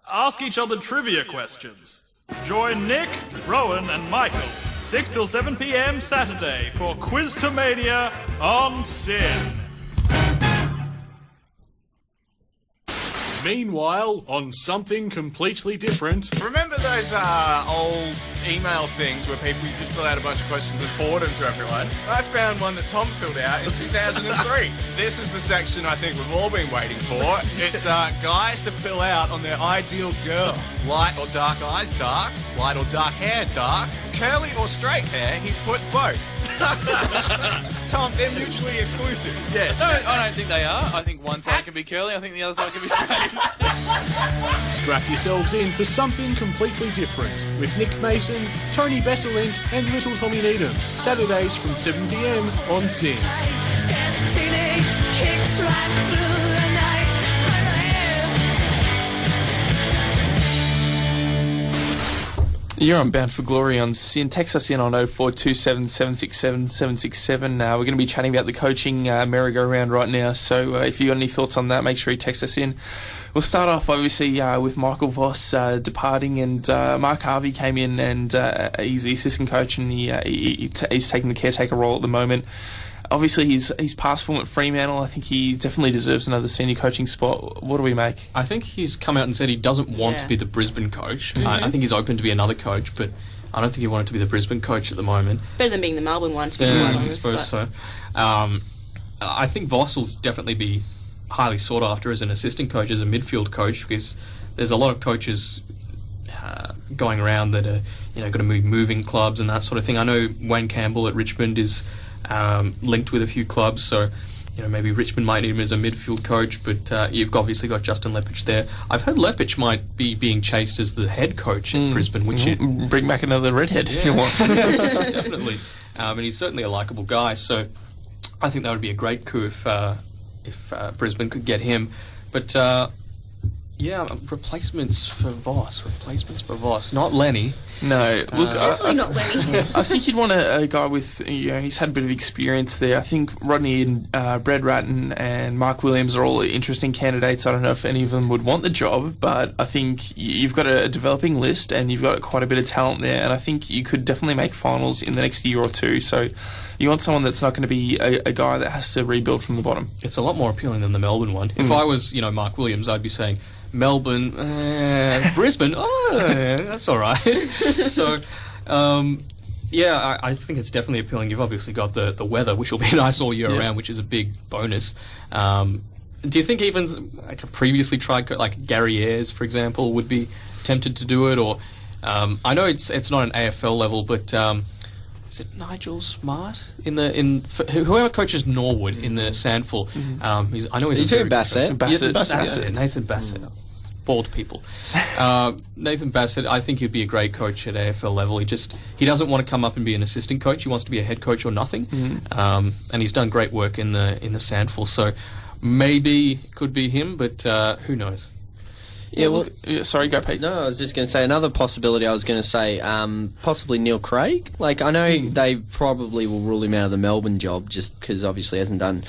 ask each other trivia questions. Join Nick, Rowan, and Michael 6 till 7 p.m. Saturday for Quiztomania on SYN. Meanwhile, on something completely different. Remember those old email things where people just fill out a bunch of questions and forward them to everyone? I found one that Tom filled out in 2003. This is the section I think we've all been waiting for. It's guys to fill out on their ideal girl. Light or dark eyes, dark. Light or dark hair, dark. Curly or straight hair, he's put both. Tom, they're mutually exclusive. Yeah, no, I don't think they are. I think one side can be curly, I think the other side can be straight. Strap yourselves in for something completely different with Nick Mason, Tony Besselink and Little Tommy Needham. Saturdays from 7 p.m. on Sin. You're on Bound for Glory on Sin. Text us in on 0427 767 767. We're going to be chatting about the coaching merry-go-round right now, so if you got any thoughts on that, make sure you text us in. We'll start off, obviously, with Michael Voss departing, and Mark Harvey came in, and he's the assistant coach, and he's taking the caretaker role at the moment. Obviously, he's past form at Fremantle. I think he definitely deserves another senior coaching spot. What do we make? I think he's come out and said he doesn't want to be the Brisbane coach. Mm-hmm. I think he's open to be another coach, but I don't think he wanted to be the Brisbane coach at the moment. Better than being the Melbourne one, to be quite honest. I suppose so. I think Voss will definitely be highly sought after as an assistant coach, as a midfield coach, because there's a lot of coaches going around that are going to be moving clubs and that sort of thing. I know Wayne Campbell at Richmond is linked with a few clubs, so maybe Richmond might need him as a midfield coach, but you've obviously got Justin Lepich there. I've heard Lepich might be being chased as the head coach in Brisbane, which bring back another redhead if you want. Definitely, and he's certainly a likeable guy, so I think that would be a great coup if Brisbane could get him. But replacements for Voss, not Lenny. No, look, definitely not Lenny. I think you'd want a guy with, he's had a bit of experience there. I think Rodney and Brad Ratton and Mark Williams are all interesting candidates. I don't know if any of them would want the job, but I think you've got a developing list and you've got quite a bit of talent there, and I think you could definitely make finals in the next year or two. So you want someone that's not going to be a guy that has to rebuild from the bottom. It's a lot more appealing than the Melbourne one. If I was, Mark Williams, I'd be saying, Melbourne, Brisbane, that's all right. So, I think it's definitely appealing. You've obviously got the weather, which will be nice all year round, which is a big bonus. Do you think even like a previously tried, like Gary Ayres, for example, would be tempted to do it? Or I know it's not an AFL level, but is it Nigel Smart whoever coaches Norwood in the Sandful? I know he's Bassett. Nathan Bassett. Bald people. Nathan Bassett, I think he'd be a great coach at AFL level. He doesn't want to come up and be an assistant coach. He wants to be a head coach or nothing. And he's done great work in the Sandful. So maybe it could be him, but who knows? Sorry, go Pete. No, I was just going to say another possibility. I was going to say possibly Neil Craig. Like, I know they probably will rule him out of the Melbourne job just because obviously he hasn't done,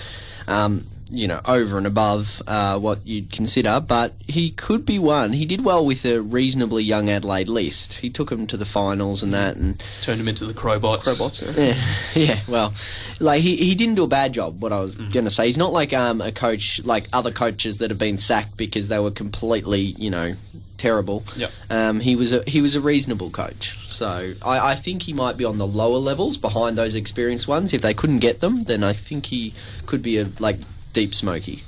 over and above what you'd consider. But he could be one. He did well with a reasonably young Adelaide list. He took them to the finals and that, and turned them into the Crowbots. Yeah. Well, like he didn't do a bad job. What I was going to say, he's not like a coach like other coaches that have been sacked because they were completely, terrible. Yep. He was a reasonable coach. So I think he might be on the lower levels behind those experienced ones. If they couldn't get them, then I think he could be a deep smoky.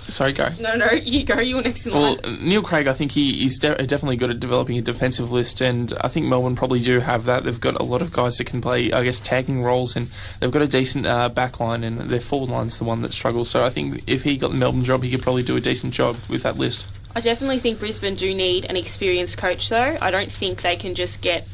Sorry, go. No, you go. You were next in line. Well, Neil Craig, I think he's definitely good at developing a defensive list, and I think Melbourne probably do have that. They've got a lot of guys that can play, I guess, tagging roles, and they've got a decent back line, and their forward line's the one that struggles. So I think if he got the Melbourne job, he could probably do a decent job with that list. I definitely think Brisbane do need an experienced coach, though. I don't think they can just get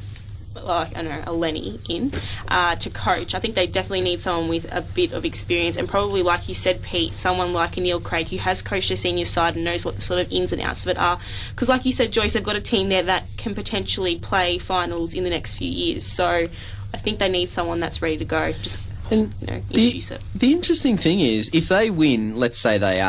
a Lenny in to coach. I think they definitely need someone with a bit of experience, and probably, like you said, Pete, someone like a Neil Craig who has coached a senior side and knows what the sort of ins and outs of it are. Because, like you said, Joyce, they've got a team there that can potentially play finals in the next few years. So I think they need someone that's ready to go. Just introduce it. The interesting thing is, if they win, let's say they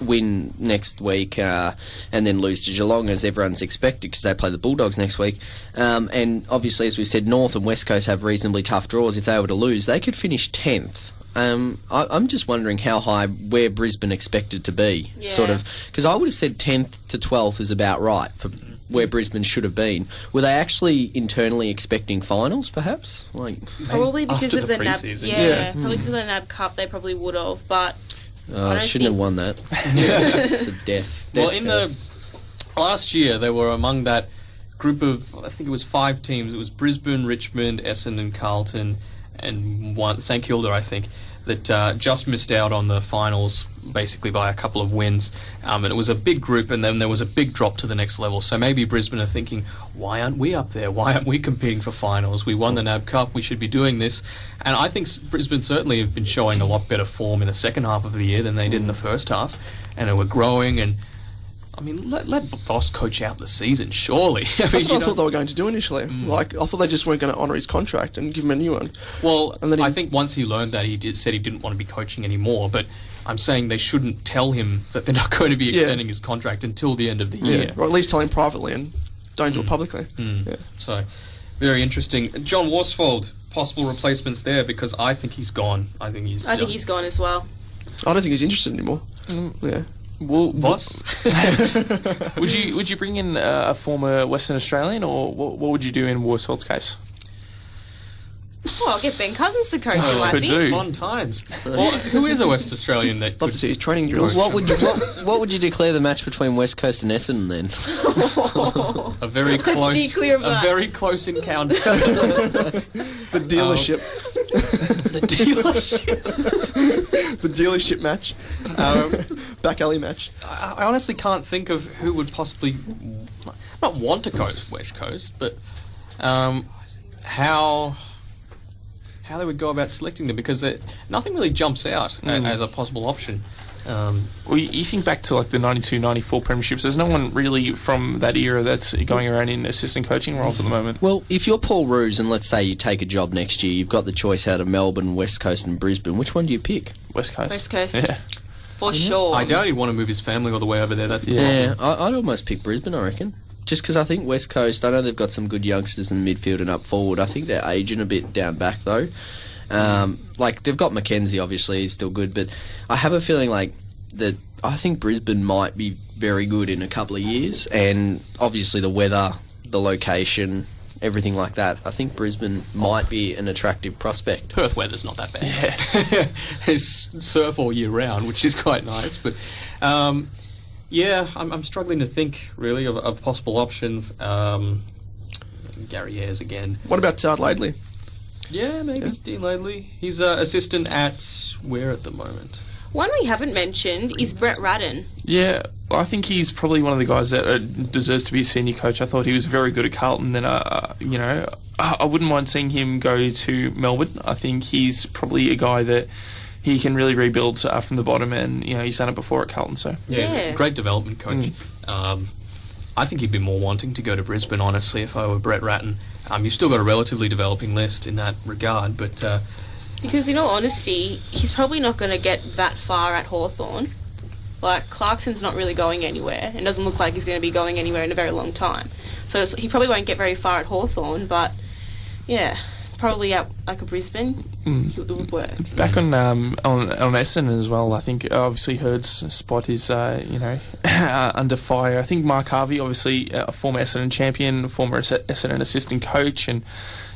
win next week and then lose to Geelong, as everyone's expected, because they play the Bulldogs next week, and obviously, as we said, North and West Coast have reasonably tough draws. If they were to lose, they could finish 10th. I'm just wondering how high where Brisbane expected to be, sort of, because I would have said 10th to 12th is about right for where Brisbane should have been. Were they actually internally expecting finals, perhaps? Probably because of the NAB. pre-season. Probably because of the NAB Cup, they probably would have, but I shouldn't have won that. It's a death. Well, in the last year, they were among that group of, I think it was 5 teams. It was Brisbane, Richmond, Essendon, Carlton, and St Kilda, I think, that just missed out on the finals basically by a couple of wins. And it was a big group, and then there was a big drop to the next level. So maybe Brisbane are thinking, why aren't we up there? Why aren't we competing for finals? We won the NAB Cup. We should be doing this. And I think Brisbane certainly have been showing a lot better form in the second half of the year than they did in the first half. And they were growing, and I mean, let Voss coach out the season, surely. That's what I thought they were going to do initially. I thought they just weren't going to honour his contract and give him a new one. Well, and then I think once he learned that, said he didn't want to be coaching anymore. But I'm saying they shouldn't tell him that they're not going to be extending his contract until the end of the year. Or at least tell him privately and don't do it publicly. So, very interesting. John Worsfold, possible replacements there, because I think he's gone. I think he's gone as well. I don't think he's interested anymore. Yeah. Well, Voss? Would you bring in a former Western Australian, or what would you do in Worsfold's case? Well, I'll get Ben Cousins to coach him, I think. Fun times. Well, who is a West Australian that love to see his training drills? What would you declare the match between West Coast and Essendon then? A very close encounter. The dealership. The dealership. The dealership match. Back alley match. I honestly can't think of who would possibly not want to coach West Coast, but how they would go about selecting them, because nothing really jumps out as a possible option. Well, you think back to like the 92-94 premierships. There's no one really from that era that's going around in assistant coaching roles at the moment. Well, if you're Paul Roos and let's say you take a job next year, you've got the choice out of Melbourne, West Coast and Brisbane. Which one do you pick? West Coast. West Coast. Yeah. For sure. I doubt he'd want to move his family all the way over there. That's the problem. I'd almost pick Brisbane, I reckon. Just because I think West Coast, I know they've got some good youngsters in midfield and up forward. I think they're aging a bit down back, though. They've got Mackenzie, obviously, he's still good, but I have a feeling like that I think Brisbane might be very good in a couple of years, and obviously the weather, the location, everything like that. I think Brisbane might be an attractive prospect. Perth weather's not that bad. Yeah. There's surf all year round, which is quite nice, but I'm struggling to think really of possible options. Gary Ayres again. What about Laidley? Yeah, maybe Dean Laidley. He's assistant at where at the moment? One we haven't mentioned is Brett Radden. Yeah, I think he's probably one of the guys that deserves to be a senior coach. I thought he was very good at Carlton. Then, I wouldn't mind seeing him go to Melbourne. I think he's probably a guy that he can really rebuild from the bottom, and he's done it before at Carlton. So yeah. Great development coach. I think he'd be more wanting to go to Brisbane, honestly, if I were Brett Ratton. You've still got a relatively developing list in that regard, but because in all honesty, he's probably not going to get that far at Hawthorn. Like, Clarkson's not really going anywhere, and doesn't look like he's going to be going anywhere in a very long time. So he probably won't get very far at Hawthorn, but yeah, probably at like a Brisbane, it would work. Back on Essendon as well, I think obviously Hurd's spot is under fire. I think Mark Harvey, obviously a former Essendon champion, former Essendon assistant coach, and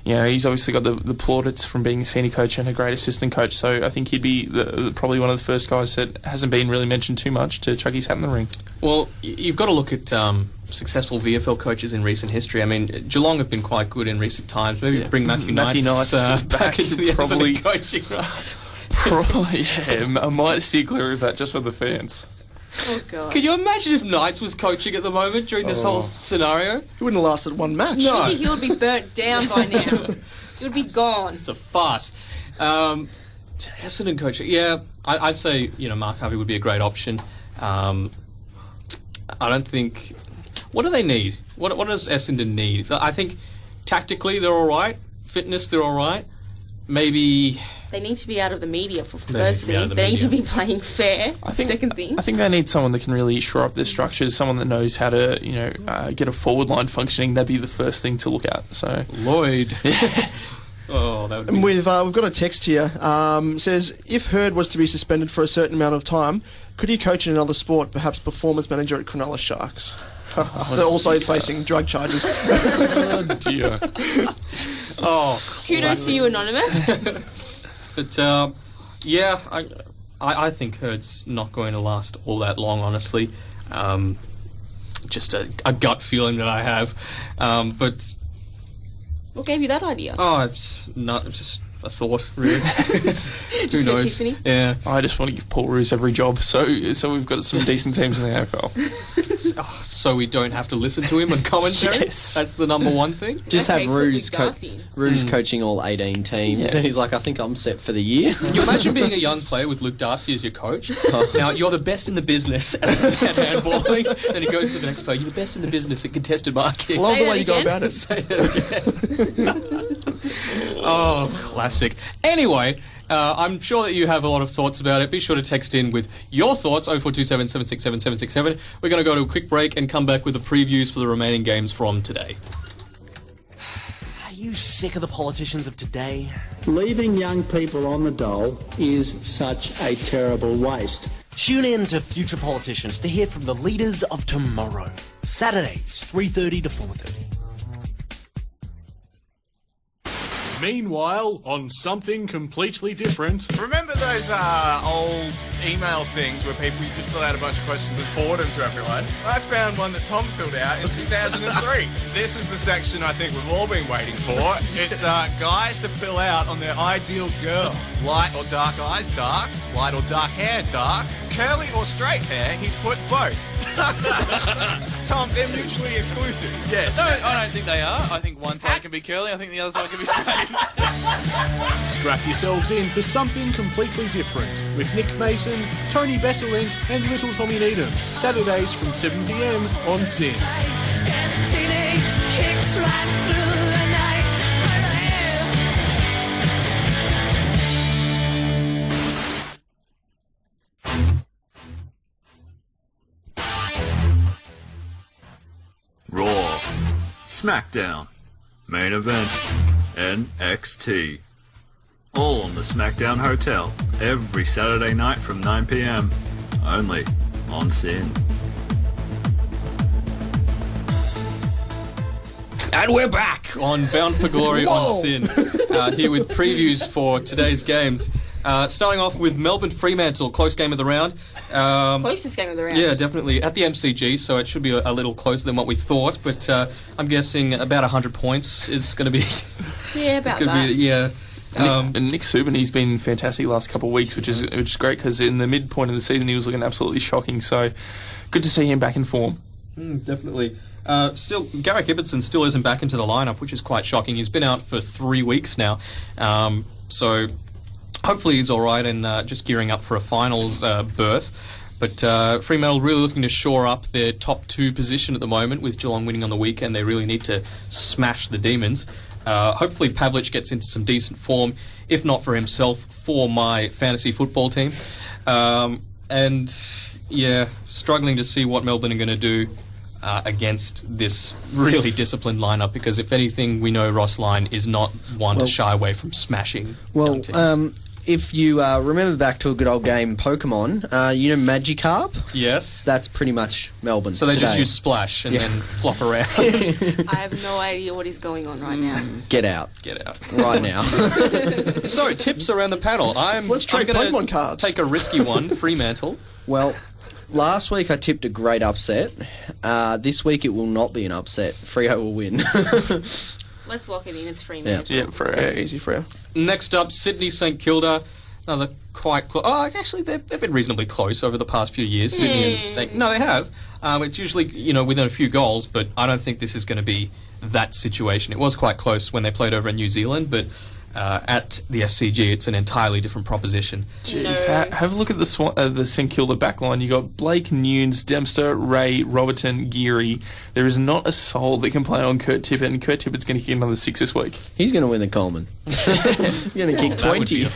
he's obviously got the plaudits from being a senior coach and a great assistant coach. So I think he'd be probably one of the first guys that hasn't been really mentioned too much to chuck his hat in the ring. Well, you've got to look at successful VFL coaches in recent history. I mean, Geelong have been quite good in recent times. Maybe bring Matthew Knights back into the Essendon coaching. Probably, I might steer clear of that just for the fans. Oh, God. Can you imagine if Knights was coaching at the moment during this whole scenario? He wouldn't have lasted one match. No. He would be burnt down by now. He would be gone. It's a farce. Essendon coaching, I'd say Mark Harvey would be a great option. I don't think. What do they need? What does Essendon need? I think tactically they're all right. Fitness, they're all right. Maybe they need to be out of the media for first thing. They need to be playing fair. Second thing, I think they need someone that can really shore up their structures. Someone that knows how to, get a forward line functioning. That'd be the first thing to look at. So Lloyd. Oh, Oh, that would And be... we've got a text here. Says, if Hurd was to be suspended for a certain amount of time, could he coach in another sport, perhaps performance manager at Cronulla Sharks? They're also facing drug charges. Oh, dear. Oh, Kudos to you, Anonymous. But, yeah, I think Hurd's not going to last all that long, honestly. Just a gut feeling that I have. But... What gave you that idea? Oh, it's not just a thought, really. Who Just an knows? epiphany? Yeah. I just want to give Paul Roos every job, so we've got some decent teams in the AFL. So we don't have to listen to him on commentary? Yes. That's the number one thing? Just have Ruse Darcy. coaching all 18 teams, Yeah. and he's like, I think I'm set for the year. Can you imagine being a young player with Luke Darcy as your coach? Now, you're the best in the business at handballing. Then he goes to the next player, you're the best in the business at contested marking. Love Say the way that you go again. about it. Say it again. Oh, classic. Anyway, I'm sure that you have a lot of thoughts about it. Be sure to text in with your thoughts, 0427 767 767. We're going to go to a quick break and come back with the previews for the remaining games from today. Are you sick of the politicians of today? Leaving young people on the dole is such a terrible waste. Tune in to Future Politicians to hear from the leaders of tomorrow. Saturdays, 3:30 to 4:30. Meanwhile, on something completely different. Remember those old email things where people just fill out a bunch of questions and forward them to everyone? I found one that Tom filled out in 2003. This is the section I think we've all been waiting for. It's guys to fill out on their ideal girl. Light or dark eyes, dark. Light or dark hair, dark. Curly or straight hair, he's put both. Tom, they're mutually exclusive. Yeah, no, I don't think they are. I think one side can be curly, I think the other side can be straight. Strap yourselves in for something completely different with Nick Mason, Tony Besselink and Little Tommy Needham. Saturdays from 7 p.m. on Sin. Raw, SmackDown, Main Event, NXT. All on the SmackDown Hotel every Saturday night from 9 p.m. Only on Sin. And we're back on Bound for Glory on Sin, here with previews for today's games. Starting off with Melbourne Fremantle, close game of the round. Closest game of the round. Yeah, definitely. At the MCG, so it should be a little closer than what we thought, but I'm guessing about 100 points is going to be... Yeah, about that. Yeah. And Nick Subban, he's been fantastic the last couple of weeks, which is great because in the midpoint of the season he was looking absolutely shocking. So good to see him back in form. Definitely. Still, Garrick Ibbotson still isn't back into the lineup, which is quite shocking. He's been out for 3 weeks now, so hopefully he's all right and just gearing up for a finals berth. But Fremantle really looking to shore up their top 2 position at the moment with Geelong winning on the weekend. They really need to smash the Demons. Hopefully Pavlich gets into some decent form, if not for himself, for my fantasy football team. And yeah, struggling to see what Melbourne are going to do against this really disciplined lineup, because if anything, we know Ross Lyon is not one to shy away from smashing young teams. If you remember back to a good old game Pokemon, you know Magikarp? Yes. That's pretty much Melbourne. So they just today. use Splash and then flop around. I have no idea what is going on right now. Get out. Get out. Right now. So, tips around the panel. Let's trade Pokemon cards. Take a risky one, Fremantle. Well, last week I tipped a great upset. This week it will not be an upset. Freo will win. Let's lock it in. It's Fremantle. Yeah, easy Freo. Next up, Sydney St Kilda. Another quite close. Oh, actually, they've been reasonably close over the past few years. Sydney and St. No, they have. It's usually within a few goals, but I don't think this is going to be that situation. It was quite close when they played over in New Zealand, but at the SCG, it's an entirely different proposition. Jeez, have a look at the St Kilda backline. You got Blake, Nunes, Dempster, Ray, Robertson, Geary. There is not a soul that can play on Kurt Tippett, and Kurt Tippett's going to kick another 6 this week. He's going to win the Coleman. He's going to kick 20.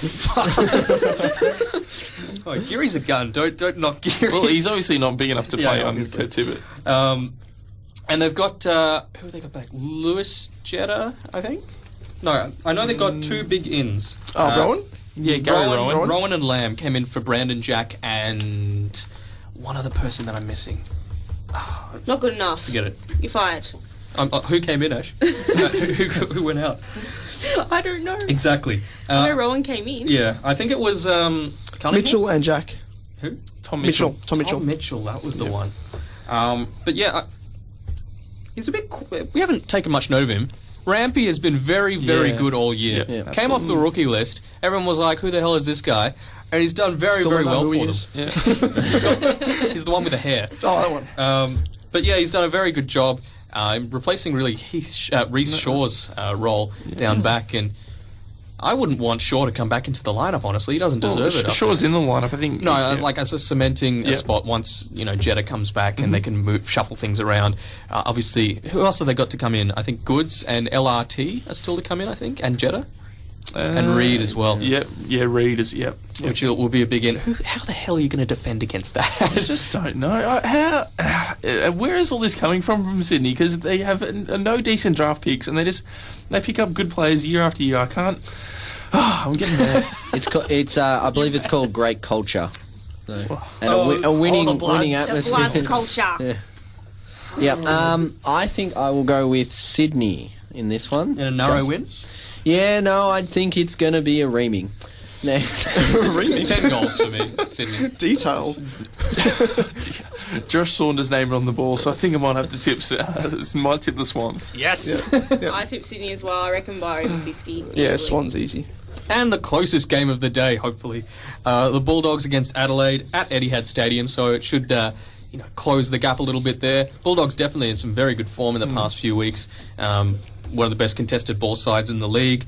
Oh, Geary's a gun. Don't knock Geary. Well, he's obviously not big enough to play on Kurt Tippett. And they've got who have they got back? Lewis Jetta, I think. No, I know they got 2 big ins. Rowan? Yeah, Gary Rowan. Rowan and Lamb came in for Brandon Jack and one other person that I'm missing. Not good enough. Forget it. You're fired. Who came in, Ash? who went out? I don't know. Exactly. I know Rowan came in. Yeah, I think it was Mitchell and Jack. Who? Tom Mitchell. Tom Mitchell, that was the one. But yeah, he's a bit... We haven't taken much note of him. Rampy has been very, very good all year. Yeah, came off the rookie list. Everyone was like, who the hell is this guy? And he's done very, very well for them. Yeah. He's the one with the hair. Oh, that one. But yeah, he's done a very good job replacing really Reece Shaw's role down back. And I wouldn't want Shaw to come back into the lineup, honestly. He doesn't deserve it. Shaw's in the lineup, I think. No, like as a cementing a spot once, Jeddah comes back and they can shuffle things around. Obviously, who else have they got to come in? I think Goods and LRT are still to come in, I think, and Jeddah. And Reed as well. Yeah, Reed is, Which will be a big in. How the hell are you going to defend against that? I just don't know. Where is all this coming from Sydney? Because they have no decent draft picks, and they pick up good players year after year. I can't... I'm getting there. I believe it's called great culture. So, and a winning atmosphere. The Bloods culture. Yeah. I think I will go with Sydney in this one. And a narrow win? Yeah, no, I think it's going to be a reaming. No. 10 goals for me, Sydney. Detailed. Josh Saunders named it on the ball, so I think I might have to tip. Might tip the Swans. Yes. Yeah. I tip Sydney as well. I reckon by over 50. Yeah, Swans easy. And the closest game of the day, hopefully, the Bulldogs against Adelaide at Etihad Stadium. So it should, close the gap a little bit there. Bulldogs definitely in some very good form in the past few weeks. One of the best contested ball sides in the league.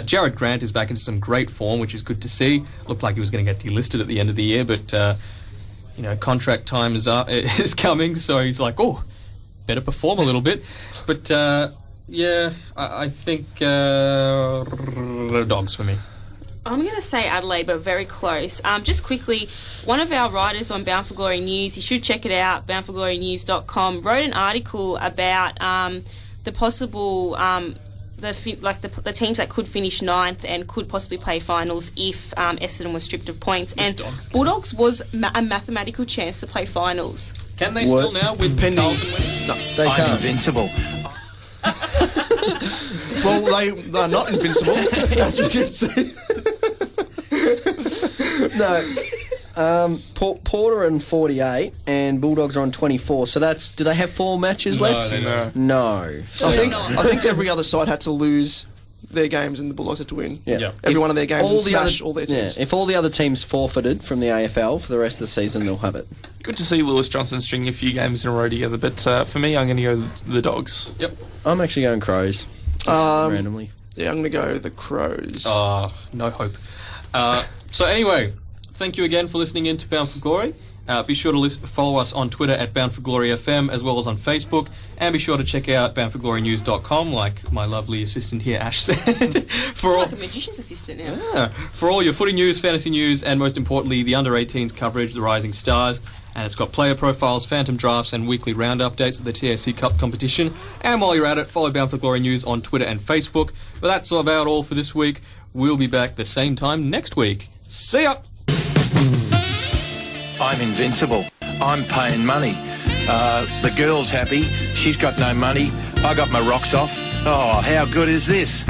Jared Grant is back into some great form, which is good to see. Looked like he was going to get delisted at the end of the year, but contract time is coming, so he's like, better perform a little bit. But I think Dogs for me. I'm going to say Adelaide, but very close. Just quickly, one of our writers on Bound for Glory News, you should check it out, boundforglorynews.com, wrote an article about the possible the teams that could finish 9th and could possibly play finals if Essendon was stripped of points. And Bulldogs was a mathematical chance to play finals. Can they still now with Carlton winning? No, they can't. Invincible. Well, they're not invincible, as we can see. No. Porter are on 48 and Bulldogs are on 24. So do they have 4 matches left? No. So I think every other side had to lose their games and the Bulldogs had to win. Yeah. Every one of their games and smash all their teams. Yeah. If all the other teams forfeited from the AFL for the rest of the season, they'll have it. Good to see Lewis Johnson stringing a few games in a row together, but for me, I'm going to go the Dogs. Yep. I'm actually going Crows. Randomly. Yeah, I'm going to go the Crows. No hope. So anyway, thank you again for listening in to Bound for Glory. Be sure to follow us on Twitter at Bound for Glory FM, as well as on Facebook, and be sure to check out boundforglorynews.com, like my lovely assistant here, Ash, said. Like a magician's assistant now. Yeah, for all your footy news, fantasy news, and most importantly, the under-18s coverage, the Rising Stars. And it's got player profiles, phantom drafts, and weekly round updates of the TAC Cup competition. And while you're at it, follow Bound for Glory News on Twitter and Facebook. But that's about all for this week. We'll be back the same time next week. See ya! I'm invincible. I'm paying money. The girl's happy. She's got no money. I got my rocks off. Oh, how good is this?